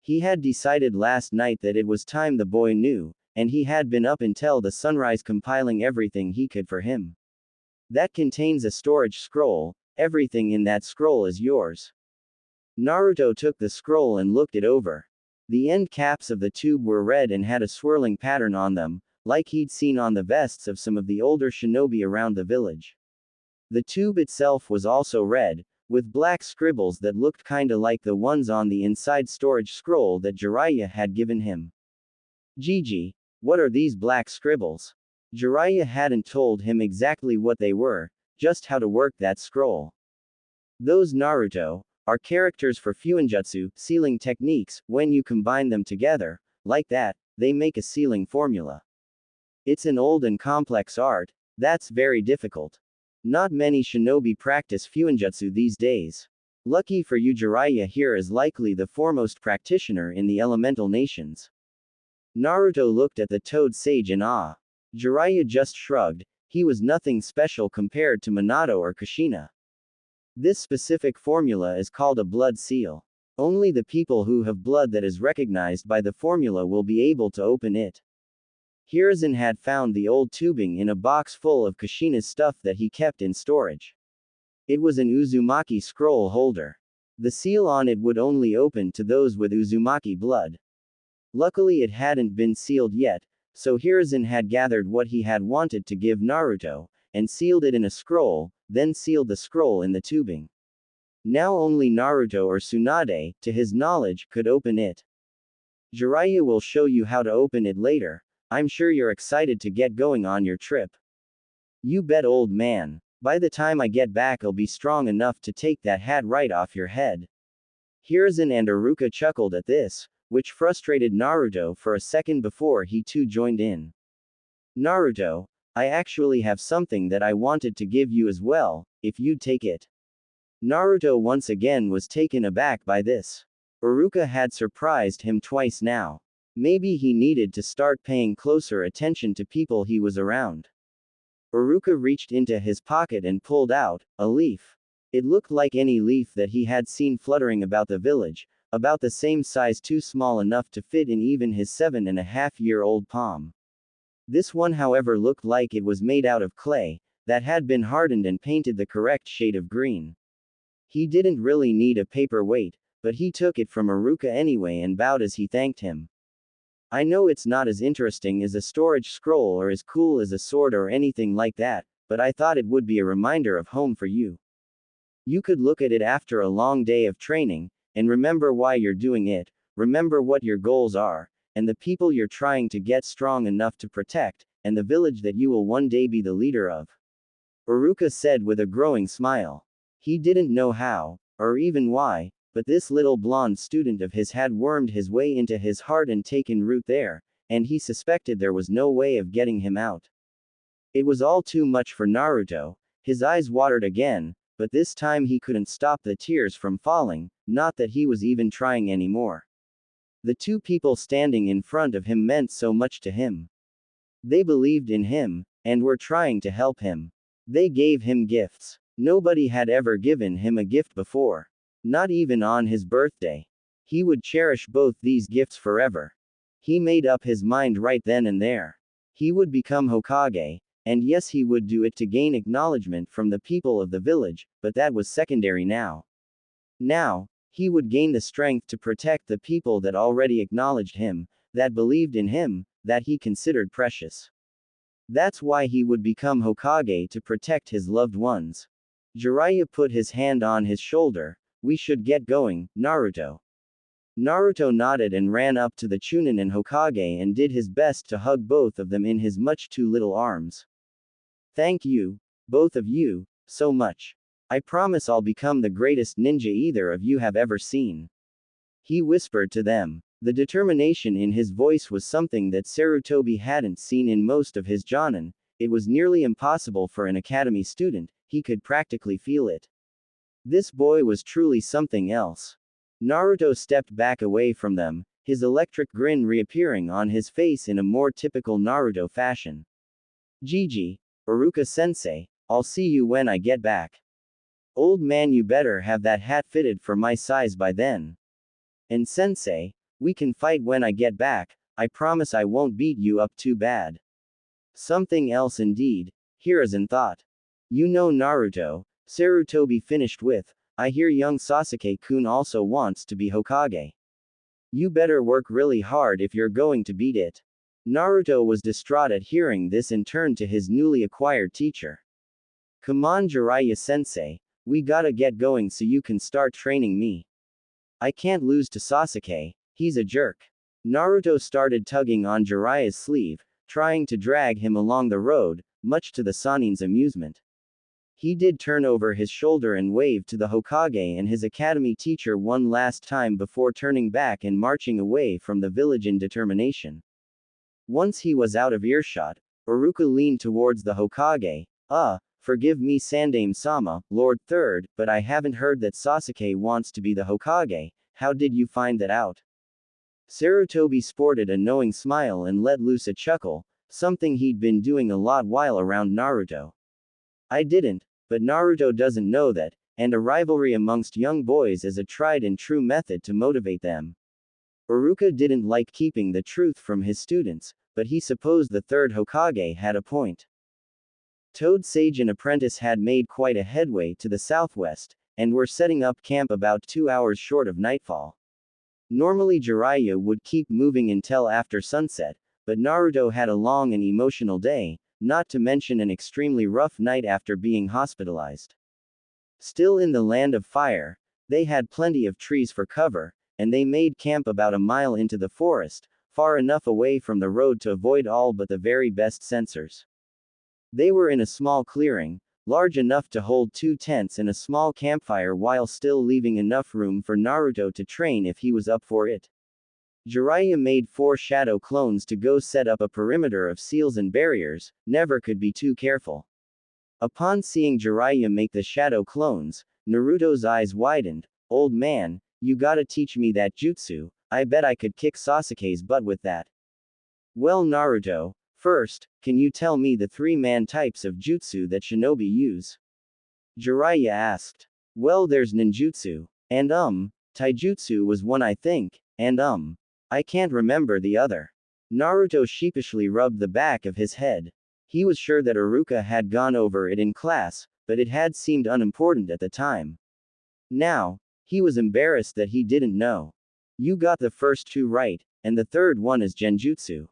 He had decided last night that it was time the boy knew, and he had been up until the sunrise compiling everything he could for him. That contains a storage scroll, everything in that scroll is yours. Naruto took the scroll and looked it over. The end caps of the tube were red and had a swirling pattern on them, like he'd seen on the vests of some of the older shinobi around the village. The tube itself was also red, with black scribbles that looked kinda like the ones on the inside storage scroll that Jiraiya had given him. Gigi, what are these black scribbles? Jiraiya hadn't told him exactly what they were, just how to work that scroll. Those, Naruto, are characters for fuinjutsu, sealing techniques. When you combine them together, like that, they make a sealing formula. It's an old and complex art, that's very difficult. Not many shinobi practice fuinjutsu these days. Lucky for you, Jiraiya here is likely the foremost practitioner in the elemental nations. Naruto looked at the toad sage in awe. Jiraiya just shrugged, he was nothing special compared to Minato or Kushina. This specific formula is called a blood seal. Only the people who have blood that is recognized by the formula will be able to open it. Hiruzen had found the old tubing in a box full of Kushina's stuff that he kept in storage. It was an Uzumaki scroll holder. The seal on it would only open to those with Uzumaki blood. Luckily it hadn't been sealed yet, so Hiruzen had gathered what he had wanted to give Naruto, and sealed it in a scroll, then sealed the scroll in the tubing. Now only Naruto or Tsunade, to his knowledge, could open it. Jiraiya will show you how to open it later. I'm sure you're excited to get going on your trip. You bet, old man. By the time I get back I'll be strong enough to take that hat right off your head. Hiruzen and Iruka chuckled at this, which frustrated Naruto for a second before he too joined in. Naruto, I actually have something that I wanted to give you as well, if you'd take it. Naruto once again was taken aback by this. Iruka had surprised him twice now. Maybe he needed to start paying closer attention to people he was around. Iruka reached into his pocket and pulled out a leaf. It looked like any leaf that he had seen fluttering about the village, about the same size, too small enough to fit in even his 7.5-year-old palm. This one, however, looked like it was made out of clay, that had been hardened and painted the correct shade of green. He didn't really need a paperweight, but he took it from Iruka anyway and bowed as he thanked him. I know it's not as interesting as a storage scroll or as cool as a sword or anything like that, but I thought it would be a reminder of home for you. You could look at it after a long day of training, and remember why you're doing it, remember what your goals are, and the people you're trying to get strong enough to protect, and the village that you will one day be the leader of. Iruka said with a growing smile. He didn't know how, or even why, but this little blonde student of his had wormed his way into his heart and taken root there, and he suspected there was no way of getting him out. It was all too much for Naruto. His eyes watered again, but this time he couldn't stop the tears from falling, not that he was even trying anymore. The two people standing in front of him meant so much to him. They believed in him, and were trying to help him. They gave him gifts. Nobody had ever given him a gift before. Not even on his birthday. He would cherish both these gifts forever. He made up his mind right then and there. He would become Hokage, and yes, he would do it to gain acknowledgement from the people of the village, but that was secondary now. Now, he would gain the strength to protect the people that already acknowledged him, that believed in him, that he considered precious. That's why he would become Hokage, to protect his loved ones. Jiraiya put his hand on his shoulder. We should get going, Naruto. Naruto nodded and ran up to the Chunin and Hokage and did his best to hug both of them in his much too little arms. Thank you, both of you, so much. I promise I'll become the greatest ninja either of you have ever seen. He whispered to them. The determination in his voice was something that Sarutobi hadn't seen in most of his jonin. It was nearly impossible for an academy student, he could practically feel it. This boy was truly something else. Naruto stepped back away from them, his electric grin reappearing on his face in a more typical Naruto fashion. Gigi, Iruka-sensei, I'll see you when I get back. Old man, you better have that hat fitted for my size by then. And sensei, we can fight when I get back, I promise I won't beat you up too bad. Something else indeed, Hiruzen thought. You know Naruto, Sarutobi finished with, I hear young Sasuke-kun also wants to be Hokage. You better work really hard if you're going to beat it. Naruto was distraught at hearing this and turned to his newly acquired teacher. Come on Jiraiya-sensei, we gotta get going so you can start training me. I can't lose to Sasuke, he's a jerk. Naruto started tugging on Jiraiya's sleeve, trying to drag him along the road, much to the Sanin's amusement. He did turn over his shoulder and wave to the Hokage and his academy teacher one last time before turning back and marching away from the village in determination. Once he was out of earshot, Iruka leaned towards the Hokage. Forgive me Sandaime-sama, Lord Third, but I haven't heard that Sasuke wants to be the Hokage. How did you find that out? Sarutobi sported a knowing smile and let loose a chuckle, something he'd been doing a lot while around Naruto. I didn't, but Naruto doesn't know that, and a rivalry amongst young boys is a tried and true method to motivate them. Iruka didn't like keeping the truth from his students, but he supposed the third Hokage had a point. Toad Sage and Apprentice had made quite a headway to the southwest, and were setting up camp about 2 hours short of nightfall. Normally Jiraiya would keep moving until after sunset, but Naruto had a long and emotional day, not to mention an extremely rough night after being hospitalized. Still in the land of fire, they had plenty of trees for cover, and they made camp about a mile into the forest, far enough away from the road to avoid all but the very best sensors. They were in a small clearing, large enough to hold 2 tents and a small campfire while still leaving enough room for Naruto to train if he was up for it. Jiraiya made 4 shadow clones to go set up a perimeter of seals and barriers, never could be too careful. Upon seeing Jiraiya make the shadow clones, Naruto's eyes widened. Old man, you gotta teach me that jutsu, I bet I could kick Sasuke's butt with that. Well Naruto, first, can you tell me the 3-man types of jutsu that shinobi use? Jiraiya asked. Well there's ninjutsu, and taijutsu was one I think, and I can't remember the other. Naruto sheepishly rubbed the back of his head. He was sure that Iruka had gone over it in class, but it had seemed unimportant at the time. Now, he was embarrassed that he didn't know. You got the first 2 right, and the third one is genjutsu.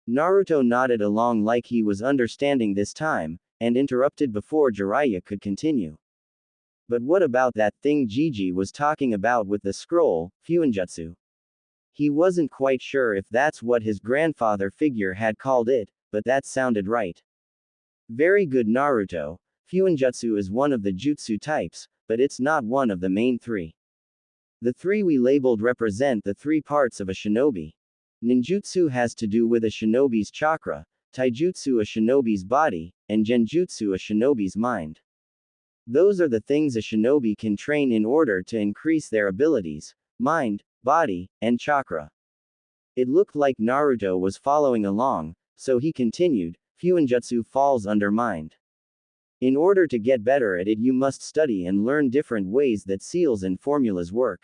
Naruto nodded along like he was understanding this time, and interrupted before Jiraiya could continue. But what about that thing Gigi was talking about with the scroll, fuinjutsu? He wasn't quite sure if that's what his grandfather figure had called it, but that sounded right. Very good Naruto, fuinjutsu is one of the jutsu types, but it's not one of the main 3. The 3 we labeled represent the 3 parts of a shinobi. Ninjutsu has to do with a shinobi's chakra, taijutsu a shinobi's body, and genjutsu a shinobi's mind. Those are the things a shinobi can train in order to increase their abilities, mind, body, and chakra. It looked like Naruto was following along, so he continued, fuinjutsu falls under mind. In order to get better at it you must study and learn different ways that seals and formulas work.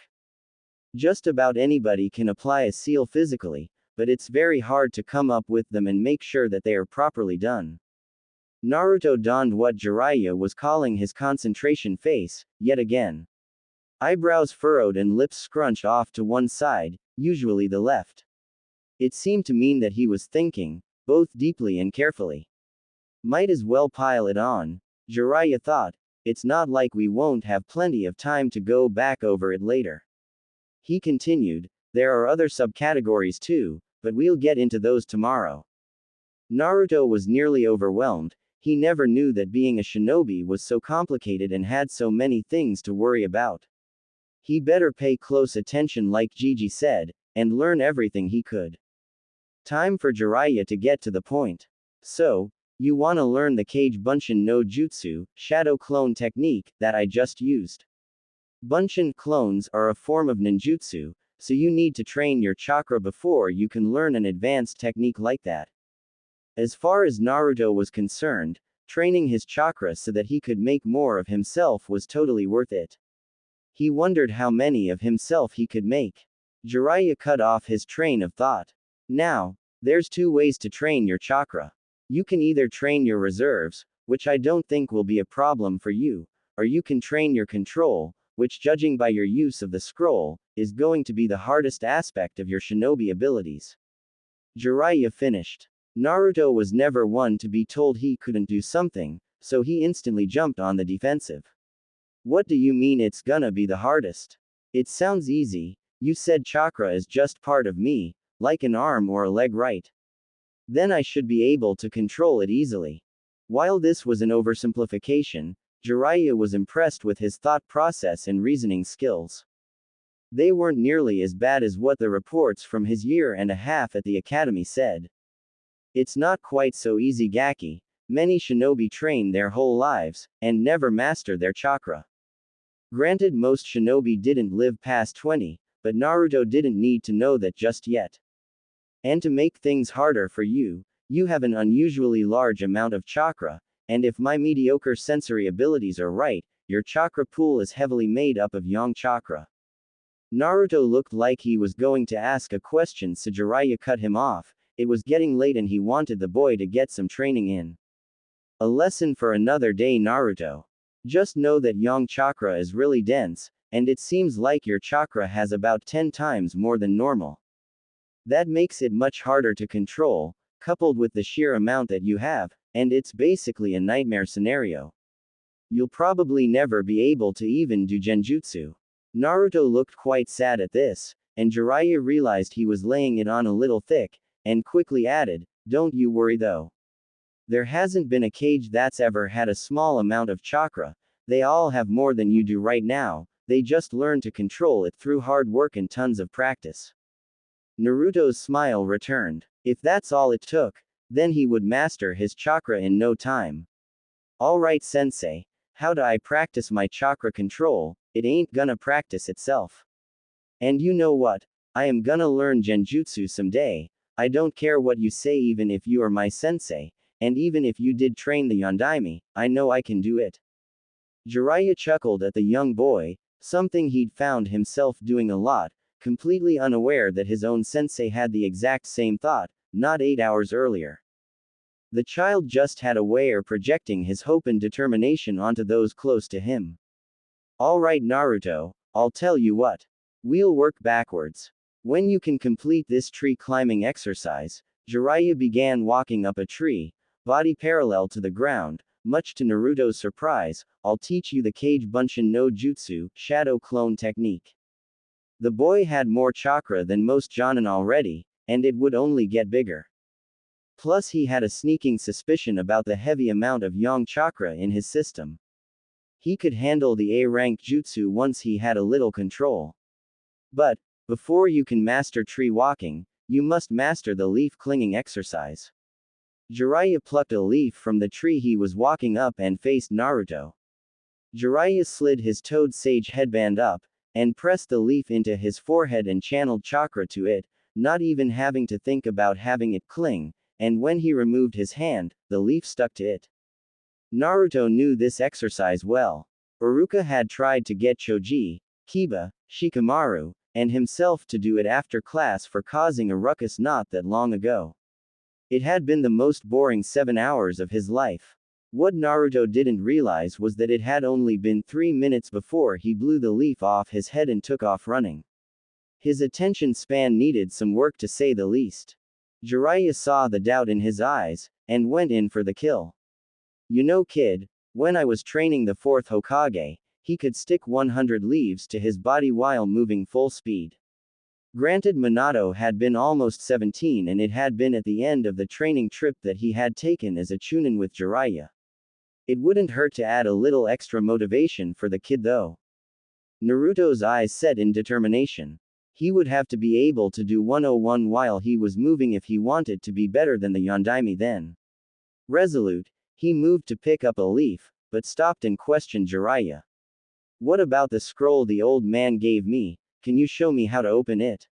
Just about anybody can apply a seal physically, but it's very hard to come up with them and make sure that they are properly done. Naruto donned what Jiraiya was calling his concentration face, yet again. Eyebrows furrowed and lips scrunched off to one side, usually the left. It seemed to mean that he was thinking, both deeply and carefully. Might as well pile it on, Jiraiya thought, it's not like we won't have plenty of time to go back over it later. He continued, there are other subcategories too, but we'll get into those tomorrow. Naruto was nearly overwhelmed, he never knew that being a shinobi was so complicated and had so many things to worry about. He better pay close attention like Gigi said, and learn everything he could. Time for Jiraiya to get to the point. So, you wanna learn the Kage Bunshin no Jutsu, shadow clone technique, that I just used. Bunshin clones are a form of ninjutsu, so you need to train your chakra before you can learn an advanced technique like that. As far as Naruto was concerned, training his chakra so that he could make more of himself was totally worth it. He wondered how many of himself he could make. Jiraiya cut off his train of thought. Now, there's 2 ways to train your chakra. You can either train your reserves, which I don't think will be a problem for you, or you can train your control, which judging by your use of the scroll, is going to be the hardest aspect of your shinobi abilities. Jiraiya finished. Naruto was never one to be told he couldn't do something, so he instantly jumped on the defensive. What do you mean it's gonna be the hardest? It sounds easy, you said chakra is just part of me, like an arm or a leg, right? Then I should be able to control it easily. While this was an oversimplification, Jiraiya was impressed with his thought process and reasoning skills. They weren't nearly as bad as what the reports from his 1.5 years at the academy said. It's not quite so easy, Gaki. Many shinobi train their whole lives, and never master their chakra. Granted, most shinobi didn't live past 20, but Naruto didn't need to know that just yet. And to make things harder for you, you have an unusually large amount of chakra, and if my mediocre sensory abilities are right, your chakra pool is heavily made up of yang chakra. Naruto looked like he was going to ask a question, so Jiraiya cut him off. It was getting late and he wanted the boy to get some training in. A lesson for another day, Naruto. Just know that yang chakra is really dense, and it seems like your chakra has about 10 times more than normal. That makes it much harder to control, coupled with the sheer amount that you have, and it's basically a nightmare scenario. You'll probably never be able to even do genjutsu. Naruto looked quite sad at this, and Jiraiya realized he was laying it on a little thick, and quickly added, don't you worry though. There hasn't been a Kage that's ever had a small amount of chakra, they all have more than you do right now, they just learn to control it through hard work and tons of practice. Naruto's smile returned. If that's all it took, then he would master his chakra in no time. Alright sensei, how do I practice my chakra control? It ain't gonna practice itself. And you know what? I am gonna learn genjutsu someday. I don't care what you say even if you are my sensei, and even if you did train the Yondaime, I know I can do it. Jiraiya chuckled at the young boy, something he'd found himself doing a lot, completely unaware that his own sensei had the exact same thought, not 8 hours earlier. The child just had a way of projecting his hope and determination onto those close to him. Alright Naruto, I'll tell you what. We'll work backwards. When you can complete this tree climbing exercise, Jiraiya began walking up a tree, body parallel to the ground. Much to Naruto's surprise, I'll teach you the Kage Bunshin no Jutsu, shadow clone technique. The boy had more chakra than most Jonin already, and it would only get bigger. Plus he had a sneaking suspicion about the heavy amount of yang chakra in his system. He could handle the A-rank jutsu once he had a little control. But, before you can master tree walking, you must master the leaf clinging exercise. Jiraiya plucked a leaf from the tree he was walking up and faced Naruto. Jiraiya slid his toad sage headband up, and pressed the leaf into his forehead and channeled chakra to it, not even having to think about having it cling, and when he removed his hand, the leaf stuck to it. Naruto knew this exercise well. Iruka had tried to get Choji, Kiba, Shikamaru, and himself to do it after class for causing a ruckus not that long ago. It had been the most boring 7 hours of his life. What Naruto didn't realize was that it had only been 3 minutes before he blew the leaf off his head and took off running. His attention span needed some work to say the least. Jiraiya saw the doubt in his eyes, and went in for the kill. You know kid, when I was training the 4th Hokage, he could stick 100 leaves to his body while moving full speed. Granted Minato had been almost 17 and it had been at the end of the training trip that he had taken as a chunin with Jiraiya. It wouldn't hurt to add a little extra motivation for the kid though. Naruto's eyes set in determination. He would have to be able to do 101 while he was moving if he wanted to be better than the Yondaime then. Resolute, he moved to pick up a leaf, but stopped and questioned Jiraiya. What about the scroll the old man gave me? Can you show me how to open it?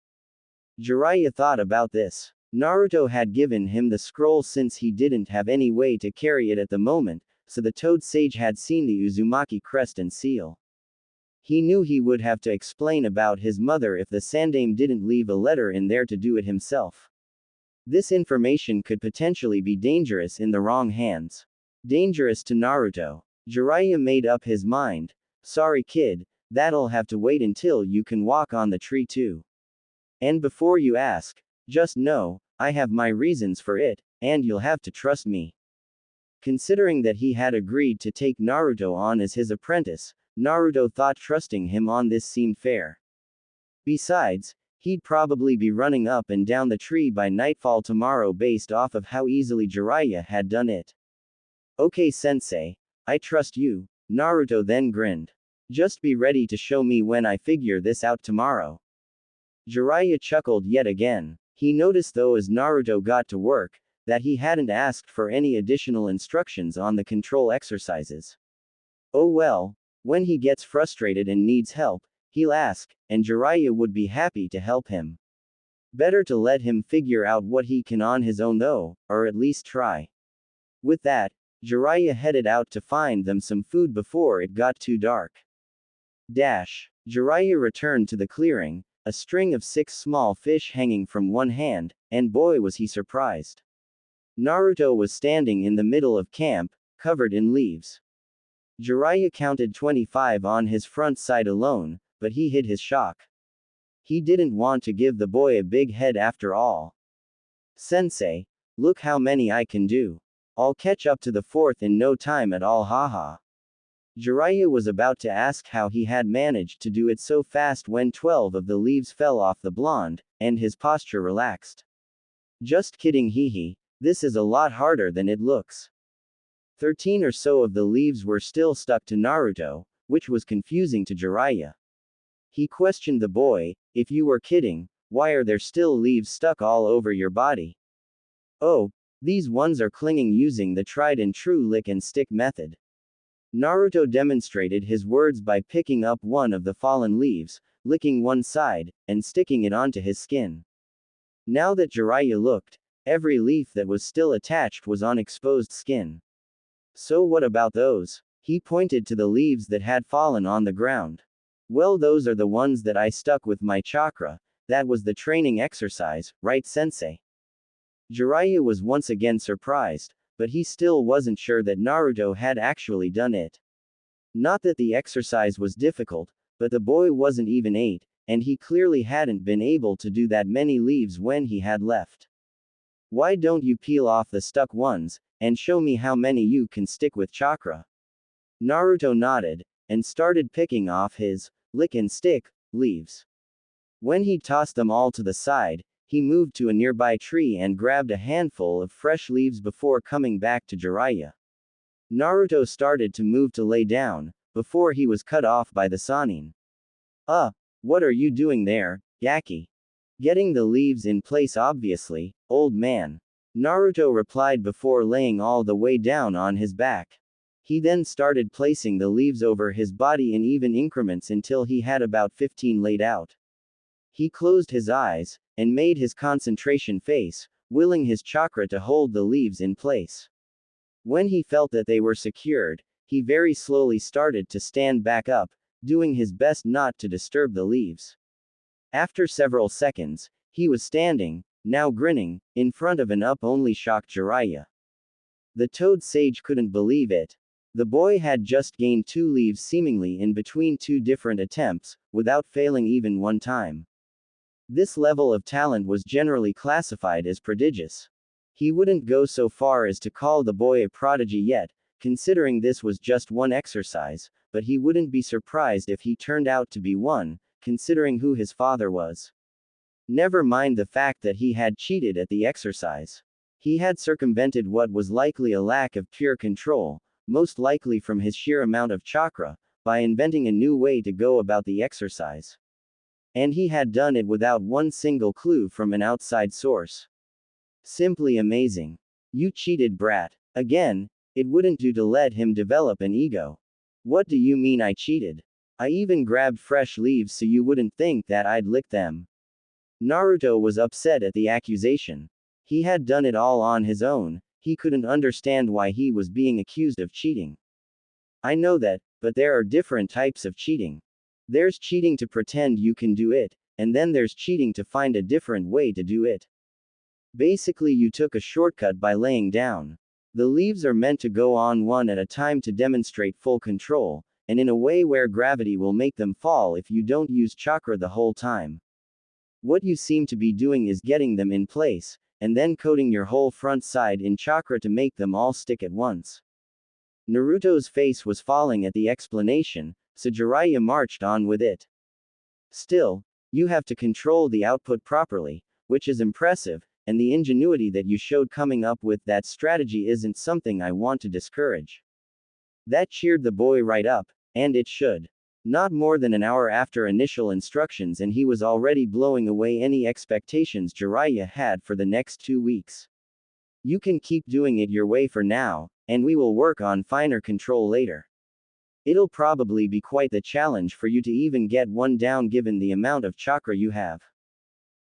Jiraiya thought about this. Naruto had given him the scroll since he didn't have any way to carry it at the moment, so the Toad Sage had seen the Uzumaki crest and seal. He knew he would have to explain about his mother if the Sandaime didn't leave a letter in there to do it himself. This information could potentially be dangerous in the wrong hands. Dangerous to Naruto. Jiraiya made up his mind. Sorry kid, that'll have to wait until you can walk on the tree too. And before you ask, just know, I have my reasons for it, and you'll have to trust me. Considering that he had agreed to take Naruto on as his apprentice, Naruto thought trusting him on this seemed fair. Besides, he'd probably be running up and down the tree by nightfall tomorrow based off of how easily Jiraiya had done it. Okay sensei, I trust you, Naruto then grinned. Just be ready to show me when I figure this out tomorrow. Jiraiya chuckled yet again. He noticed though as Naruto got to work, that he hadn't asked for any additional instructions on the control exercises. Oh well, when he gets frustrated and needs help, he'll ask, and Jiraiya would be happy to help him. Better to let him figure out what he can on his own though, or at least try. With that, Jiraiya headed out to find them some food before it got too dark. Jiraiya returned to the clearing, a string of 6 small fish hanging from one hand, and boy was he surprised. Naruto was standing in the middle of camp, covered in leaves. Jiraiya counted 25 on his front side alone, but he hid his shock. He didn't want to give the boy a big head after all. Sensei, look how many I can do. I'll catch up to the 4th in no time at all haha. Jiraiya was about to ask how he had managed to do it so fast when 12 of the leaves fell off the blonde, and his posture relaxed. Just kidding hehe, this is a lot harder than it looks. 13 or so of the leaves were still stuck to Naruto, which was confusing to Jiraiya. He questioned the boy, if you were kidding, why are there still leaves stuck all over your body? Oh, these ones are clinging using the tried and true lick and stick method. Naruto demonstrated his words by picking up one of the fallen leaves, licking one side, and sticking it onto his skin. Now that Jiraiya looked, every leaf that was still attached was on exposed skin. So what about those? He pointed to the leaves that had fallen on the ground. Well, those are the ones that I stuck with my chakra. That was the training exercise, right, sensei? Jiraiya was once again surprised, but he still wasn't sure that Naruto had actually done it. Not that the exercise was difficult, but the boy wasn't even 8, and he clearly hadn't been able to do that many leaves when he had left. Why don't you peel off the stuck ones, and show me how many you can stick with chakra? Naruto nodded, and started picking off his lick and stick leaves. When he tossed them all to the side, he moved to a nearby tree and grabbed a handful of fresh leaves before coming back to Jiraiya. Naruto started to move to lay down, before he was cut off by the Sannin. What are you doing there, Gaki? Getting the leaves in place obviously, old man. Naruto replied before laying all the way down on his back. He then started placing the leaves over his body in even increments until he had about 15 laid out. He closed his eyes, and made his concentration face, willing his chakra to hold the leaves in place. When he felt that they were secured, he very slowly started to stand back up, doing his best not to disturb the leaves. After several seconds, he was standing, now grinning, in front of an only shocked Jiraiya. The Toad Sage couldn't believe it. The boy had just gained 2 leaves seemingly in between 2 different attempts, without failing even one time. This level of talent was generally classified as prodigious. He wouldn't go so far as to call the boy a prodigy yet, considering this was just one exercise, but he wouldn't be surprised if he turned out to be one, considering who his father was. Never mind the fact that he had cheated at the exercise. He had circumvented what was likely a lack of pure control, most likely from his sheer amount of chakra, by inventing a new way to go about the exercise. And he had done it without one single clue from an outside source. Simply amazing. You cheated, brat. Again, it wouldn't do to let him develop an ego. What do you mean I cheated? I even grabbed fresh leaves so you wouldn't think that I'd lick them. Naruto was upset at the accusation. He had done it all on his own, he couldn't understand why he was being accused of cheating. I know that, but there are different types of cheating. There's cheating to pretend you can do it, and then there's cheating to find a different way to do it. Basically, you took a shortcut by laying down. The leaves are meant to go on one at a time to demonstrate full control, and in a way where gravity will make them fall if you don't use chakra the whole time. What you seem to be doing is getting them in place, and then coating your whole front side in chakra to make them all stick at once. Naruto's face was falling at the explanation, so Jiraiya marched on with it. Still, you have to control the output properly, which is impressive, and the ingenuity that you showed coming up with that strategy isn't something I want to discourage. That cheered the boy right up, and it should. Not more than an hour after initial instructions and he was already blowing away any expectations Jiraiya had for the next 2 weeks. You can keep doing it your way for now, and we will work on finer control later. It'll probably be quite the challenge for you to even get one down given the amount of chakra you have.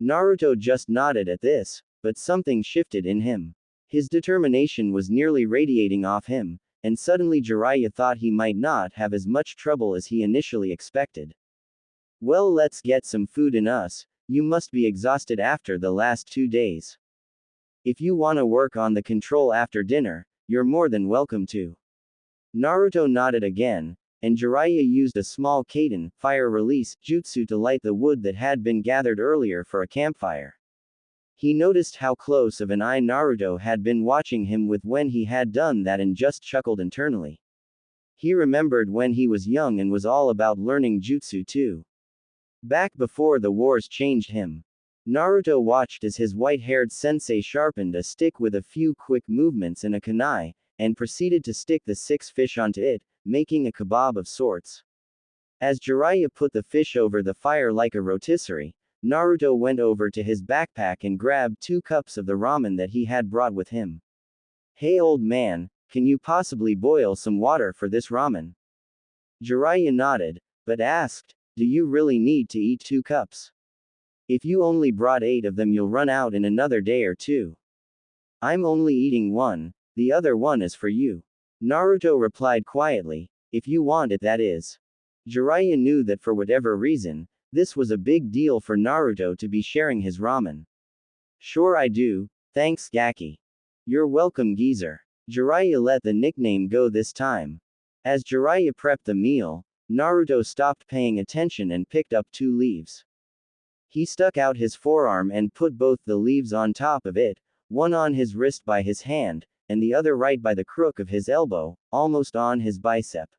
Naruto just nodded at this, but something shifted in him. His determination was nearly radiating off him, and suddenly Jiraiya thought he might not have as much trouble as he initially expected. Well, let's get some food in us, you must be exhausted after the last 2 days. If you wanna work on the control after dinner, you're more than welcome to. Naruto nodded again, and Jiraiya used a small Kaden, fire release, jutsu to light the wood that had been gathered earlier for a campfire. He noticed how close of an eye Naruto had been watching him with when he had done that and just chuckled internally. He remembered when he was young and was all about learning jutsu too. Back before the wars changed him. Naruto watched as his white-haired sensei sharpened a stick with a few quick movements and a kunai, and proceeded to stick the 6 fish onto it, making a kebab of sorts. As Jiraiya put the fish over the fire like a rotisserie, Naruto went over to his backpack and grabbed 2 cups of the ramen that he had brought with him. Hey old man, can you possibly boil some water for this ramen? Jiraiya nodded, but asked, do you really need to eat 2 cups? If you only brought 8 of them you'll run out in another day or two. I'm only eating 1, the other one is for you. Naruto replied quietly, if you want it that is. Jiraiya knew that for whatever reason, this was a big deal for Naruto to be sharing his ramen. Sure I do, thanks Gaki. You're welcome geezer. Jiraiya let the nickname go this time. As Jiraiya prepped the meal, Naruto stopped paying attention and picked up 2 leaves. He stuck out his forearm and put both the leaves on top of it, one on his wrist by his hand, and the other right by the crook of his elbow, almost on his bicep.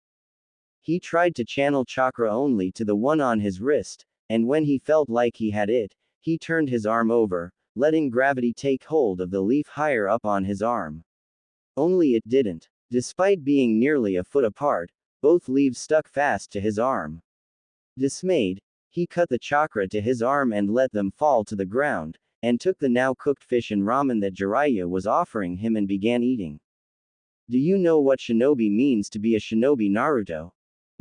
He tried to channel chakra only to the one on his wrist, and when he felt like he had it, he turned his arm over, letting gravity take hold of the leaf higher up on his arm. Only it didn't. Despite being nearly a foot apart, both leaves stuck fast to his arm. Dismayed, he cut the chakra to his arm and let them fall to the ground, and took the now cooked fish and ramen that Jiraiya was offering him and began eating. Do you know what shinobi means to be a shinobi, Naruto?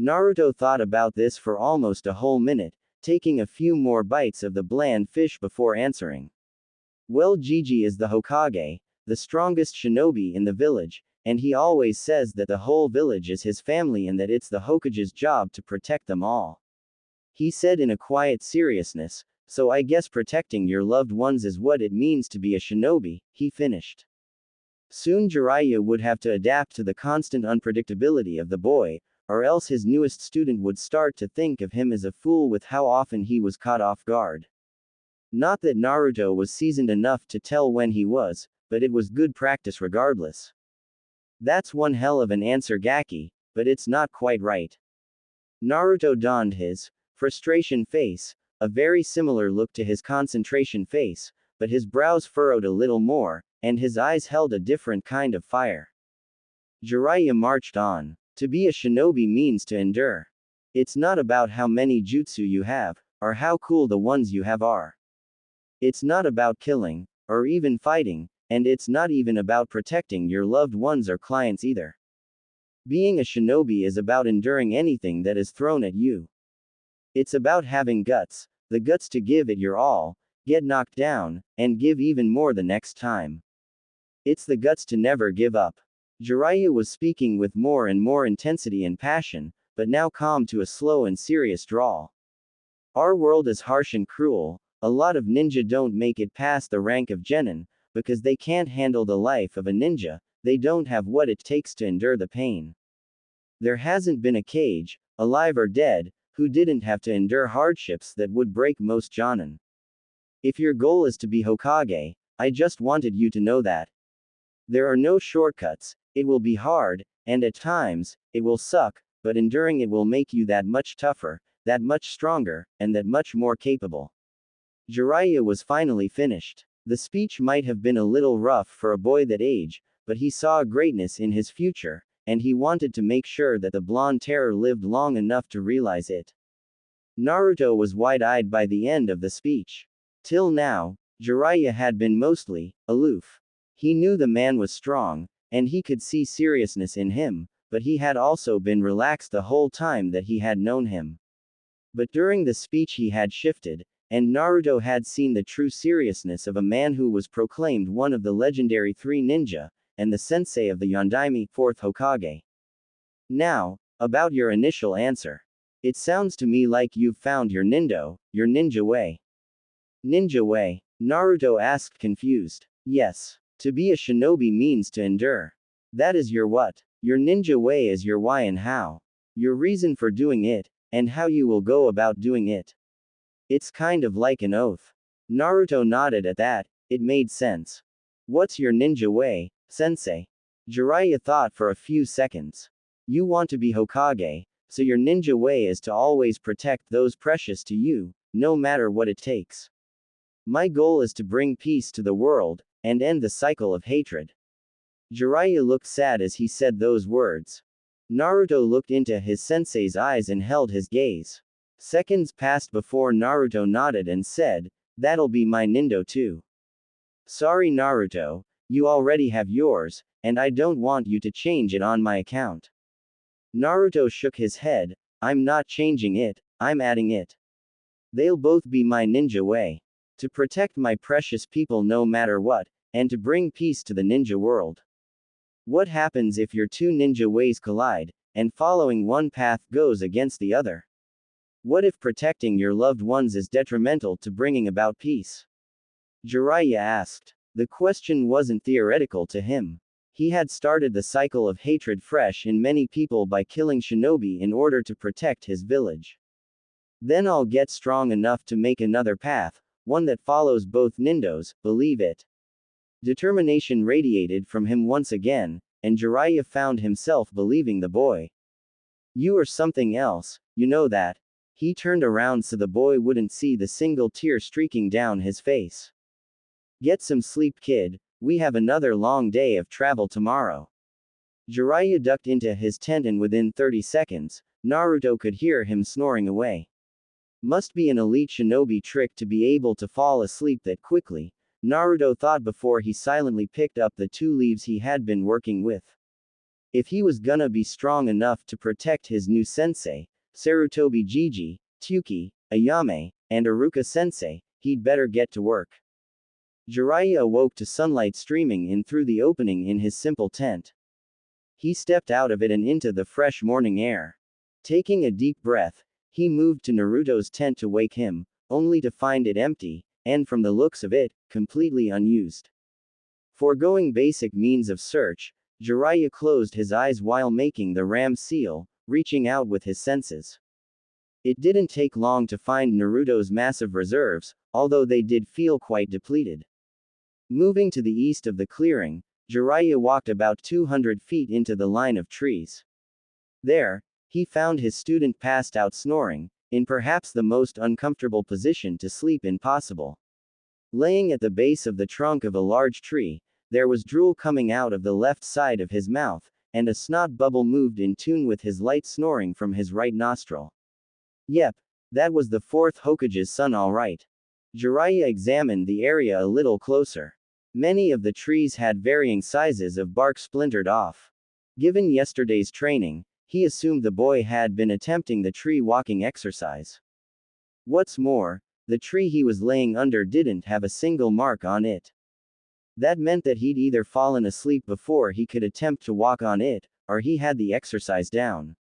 Naruto thought about this for almost a whole minute, taking a few more bites of the bland fish before answering. Well, Gigi is the Hokage, the strongest shinobi in the village, and he always says that the whole village is his family and that it's the Hokage's job to protect them all. He said in a quiet seriousness, so I guess protecting your loved ones is what it means to be a shinobi, he finished. Soon Jiraiya would have to adapt to the constant unpredictability of the boy, or else his newest student would start to think of him as a fool with how often he was caught off guard. Not that Naruto was seasoned enough to tell when he was, but it was good practice regardless. That's one hell of an answer Gaki, but it's not quite right. Naruto donned his frustration face, a very similar look to his concentration face, but his brows furrowed a little more, and his eyes held a different kind of fire. Jiraiya marched on. To be a shinobi means to endure. It's not about how many jutsu you have, or how cool the ones you have are. It's not about killing, or even fighting, and it's not even about protecting your loved ones or clients either. Being a shinobi is about enduring anything that is thrown at you. It's about having guts, the guts to give it your all, get knocked down, and give even more the next time. It's the guts to never give up. Jiraiya was speaking with more and more intensity and passion, but now calm to a slow and serious drawl. Our world is harsh and cruel, a lot of ninja don't make it past the rank of genin, because they can't handle the life of a ninja, they don't have what it takes to endure the pain. There hasn't been a kage, alive or dead, who didn't have to endure hardships that would break most jonin. If your goal is to be Hokage, I just wanted you to know that. There are no shortcuts, it will be hard, and at times, it will suck, but enduring it will make you that much tougher, that much stronger, and that much more capable. Jiraiya was finally finished. The speech might have been a little rough for a boy that age, but he saw a greatness in his future, and he wanted to make sure that the blonde terror lived long enough to realize it. Naruto was wide-eyed by the end of the speech. Till now, Jiraiya had been mostly aloof. He knew the man was strong, and he could see seriousness in him, but he had also been relaxed the whole time that he had known him. But during the speech he had shifted, and Naruto had seen the true seriousness of a man who was proclaimed one of the legendary 3 ninja, and the sensei of the Yondaime, 4th Hokage. Now, about your initial answer. It sounds to me like you've found your ninja way. Ninja way? Naruto asked confused. Yes. To be a shinobi means to endure. That is your what. Your ninja way is your why and how. Your reason for doing it, and how you will go about doing it. It's kind of like an oath. Naruto nodded at that, it made sense. What's your ninja way, sensei? Jiraiya thought for a few seconds. You want to be Hokage, so your ninja way is to always protect those precious to you, no matter what it takes. My goal is to bring peace to the world, and end the cycle of hatred. Jiraiya looked sad as he said those words. Naruto looked into his sensei's eyes and held his gaze. Seconds passed before Naruto nodded and said, "That'll be my Nindo too." "Sorry Naruto, you already have yours, and I don't want you to change it on my account." Naruto shook his head, "I'm not changing it, I'm adding it. They'll both be my ninja way. To protect my precious people no matter what, and to bring peace to the ninja world. What happens if your two ninja ways collide, and following one path goes against the other? What if protecting your loved ones is detrimental to bringing about peace?" Jiraiya asked. The question wasn't theoretical to him. He had started the cycle of hatred fresh in many people by killing shinobi in order to protect his village. Then I'll get strong enough to make another path, one that follows both nindos, believe it. Determination radiated from him once again, and Jiraiya found himself believing the boy. "You are something else, you know that." He turned around so the boy wouldn't see the single tear streaking down his face. "Get some sleep kid, we have another long day of travel tomorrow." Jiraiya ducked into his tent and within 30 seconds, Naruto could hear him snoring away. Must be an elite shinobi trick to be able to fall asleep that quickly, Naruto thought before he silently picked up the 2 leaves he had been working with. If he was gonna be strong enough to protect his new sensei, Sarutobi Jiji, Tsuki, Ayame, and Iruka sensei, he'd better get to work. Jiraiya awoke to sunlight streaming in through the opening in his simple tent. He stepped out of it and into the fresh morning air. Taking a deep breath, he moved to Naruto's tent to wake him, only to find it empty, and from the looks of it, completely unused. Foregoing basic means of search, Jiraiya closed his eyes while making the ram seal, reaching out with his senses. It didn't take long to find Naruto's massive reserves, although they did feel quite depleted. Moving to the east of the clearing, Jiraiya walked about 200 feet into the line of trees. There, he found his student passed out snoring, in perhaps the most uncomfortable position to sleep in possible. Laying at the base of the trunk of a large tree, there was drool coming out of the left side of his mouth, and a snot bubble moved in tune with his light snoring from his right nostril. Yep, that was the 4th Hokage's son alright. Jiraiya examined the area a little closer. Many of the trees had varying sizes of bark splintered off. Given yesterday's training, he assumed the boy had been attempting the tree walking exercise. What's more, the tree he was laying under didn't have a single mark on it. That meant that he'd either fallen asleep before he could attempt to walk on it, or he had the exercise down.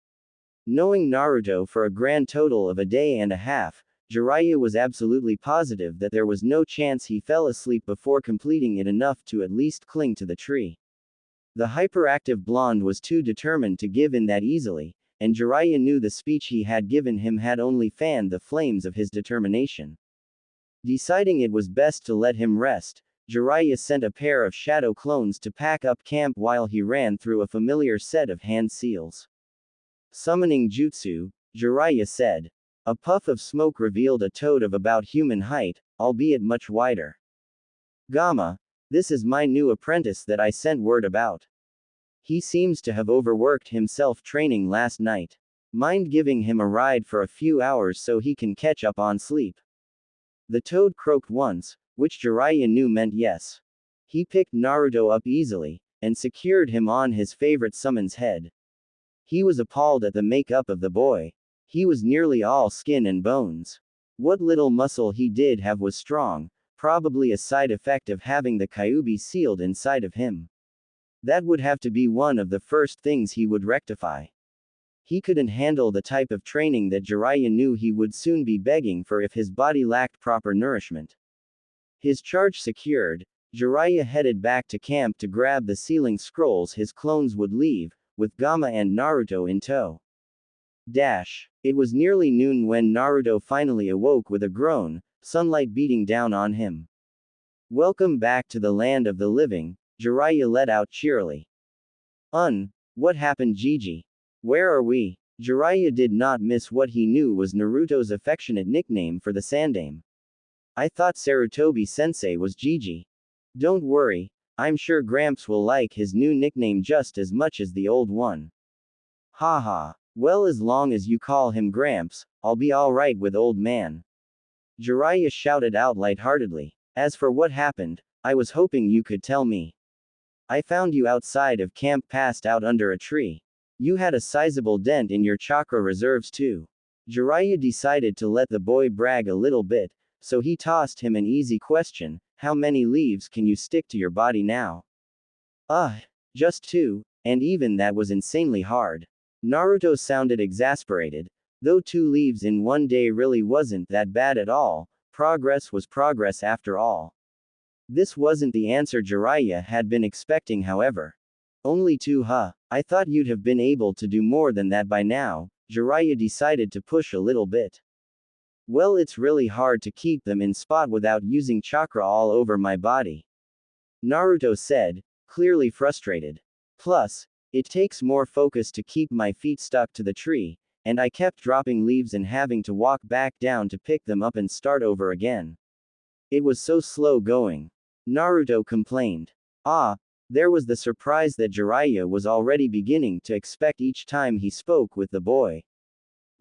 Knowing Naruto for a grand total of a day and a half, Jiraiya was absolutely positive that there was no chance he fell asleep before completing it enough to at least cling to the tree. The hyperactive blonde was too determined to give in that easily, and Jiraiya knew the speech he had given him had only fanned the flames of his determination. Deciding it was best to let him rest, Jiraiya sent a pair of shadow clones to pack up camp while he ran through a familiar set of hand seals. Summoning jutsu, Jiraiya said. A puff of smoke revealed a toad of about human height, albeit much wider. "Gamma, this is my new apprentice that I sent word about. He seems to have overworked himself training last night. Mind giving him a ride for a few hours so he can catch up on sleep?" The toad croaked once, which Jiraiya knew meant yes. He picked Naruto up easily, and secured him on his favorite summon's head. He was appalled at the makeup of the boy. He was nearly all skin and bones. What little muscle he did have was strong, probably a side effect of having the Kyuubi sealed inside of him. That would have to be one of the first things he would rectify. He couldn't handle the type of training that Jiraiya knew he would soon be begging for if his body lacked proper nourishment. His charge secured, Jiraiya headed back to camp to grab the sealing scrolls his clones would leave, with Gamma and Naruto in tow. It was nearly noon when Naruto finally awoke with a groan, sunlight beating down on him. "Welcome back to the land of the living," Jiraiya let out cheerily. What happened Jiji? Where are we?" Jiraiya did not miss what he knew was Naruto's affectionate nickname for the Sandame. "I thought Sarutobi-sensei was Jiji." "Don't worry, I'm sure Gramps will like his new nickname just as much as the old one." "Haha. Well, as long as you call him Gramps, I'll be alright with old man. Jiraiya shouted out lightheartedly. As for what happened, I was hoping you could tell me. I found you outside of camp passed out under a tree. You had a sizable dent in your chakra reserves too. Jiraiya decided to let the boy brag a little bit, so he tossed him an easy question, how many leaves can you stick to your body now? Just 2, and even that was insanely hard. Naruto sounded exasperated. Though 2 leaves in one day really wasn't that bad at all, progress was progress after all. This wasn't the answer Jiraiya had been expecting, however. Only 2, huh? I thought you'd have been able to do more than that by now. Jiraiya decided to push a little bit. Well, it's really hard to keep them in spot without using chakra all over my body. Naruto said, clearly frustrated. Plus, it takes more focus to keep my feet stuck to the tree, and I kept dropping leaves and having to walk back down to pick them up and start over again. It was so slow going. Naruto complained. There was the surprise that Jiraiya was already beginning to expect each time he spoke with the boy.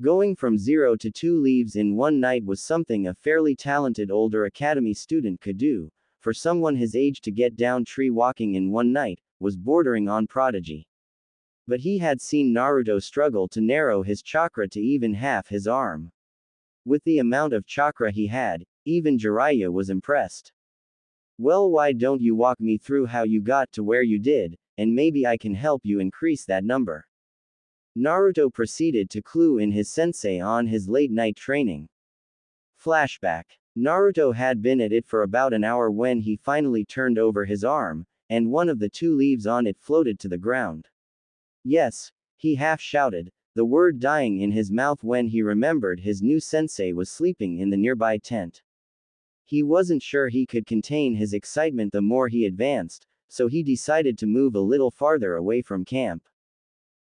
Going from 0 to 2 leaves in one night was something a fairly talented older academy student could do. For someone his age to get down tree walking in one night was bordering on prodigy. But he had seen Naruto struggle to narrow his chakra to even half his arm. With the amount of chakra he had, even Jiraiya was impressed. Well, why don't you walk me through how you got to where you did, and maybe I can help you increase that number. Naruto proceeded to clue in his sensei on his late-night training. Flashback. Naruto had been at it for about an hour when he finally turned over his arm, and one of the 2 leaves on it floated to the ground. Yes, he half shouted, the word dying in his mouth when he remembered his new sensei was sleeping in the nearby tent. He wasn't sure he could contain his excitement the more he advanced, so he decided to move a little farther away from camp.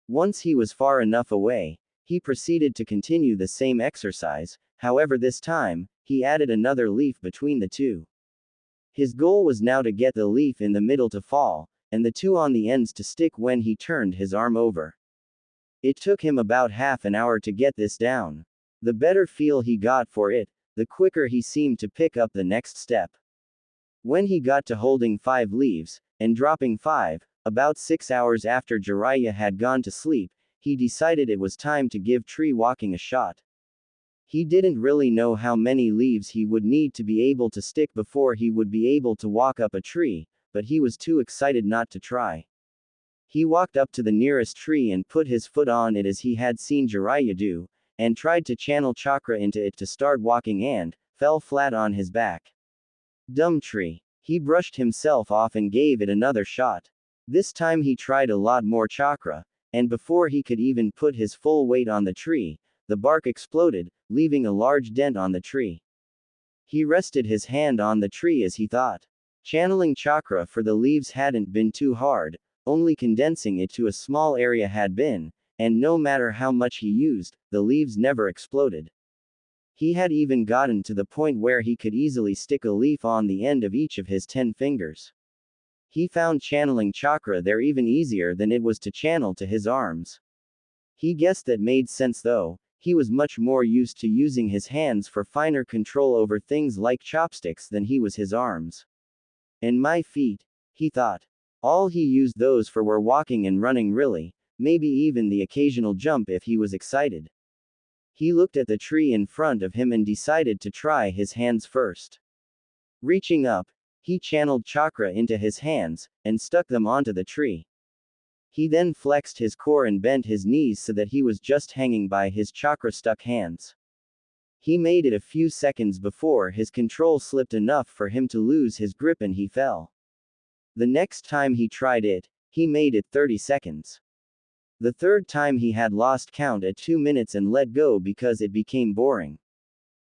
Once he was far enough away, he proceeded to continue the same exercise, however this time, he added another leaf between the 2. His goal was now to get the leaf in the middle to fall, and the 2 on the ends to stick when he turned his arm over. It took him about half an hour to get this down. The better feel he got for it, the quicker he seemed to pick up the next step. When he got to holding 5 leaves, and dropping 5, about 6 hours after Jiraiya had gone to sleep, he decided it was time to give tree walking a shot. He didn't really know how many leaves he would need to be able to stick before he would be able to walk up a tree, but he was too excited not to try. He walked up to the nearest tree and put his foot on it as he had seen Jiraiya do, and tried to channel chakra into it to start walking and fell flat on his back. Dumb tree. He brushed himself off and gave it another shot. This time he tried a lot more chakra, and before he could even put his full weight on the tree, the bark exploded, leaving a large dent on the tree. He rested his hand on the tree as he thought. Channeling chakra for the leaves hadn't been too hard, only condensing it to a small area had been, and no matter how much he used, the leaves never exploded. He had even gotten to the point where he could easily stick a leaf on the end of each of his 10 fingers. He found channeling chakra there even easier than it was to channel to his arms. He guessed that made sense though, he was much more used to using his hands for finer control over things like chopsticks than he was his arms. And my feet, he thought. All he used those for were walking and running really, maybe even the occasional jump if he was excited. He looked at the tree in front of him and decided to try his hands first. Reaching up, he channeled chakra into his hands, and stuck them onto the tree. He then flexed his core and bent his knees so that he was just hanging by his chakra-stuck hands. He made it a few seconds before his control slipped enough for him to lose his grip and he fell. The next time he tried it, he made it 30 seconds. The third time he had lost count at 2 minutes and let go because it became boring.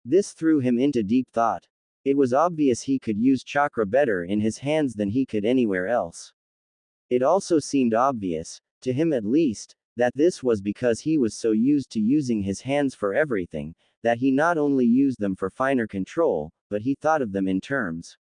This threw him into deep thought. It was obvious he could use chakra better in his hands than he could anywhere else. It also seemed obvious, to him at least, that this was because he was so used to using his hands for everything, that he not only used them for finer control, but he thought of them in terms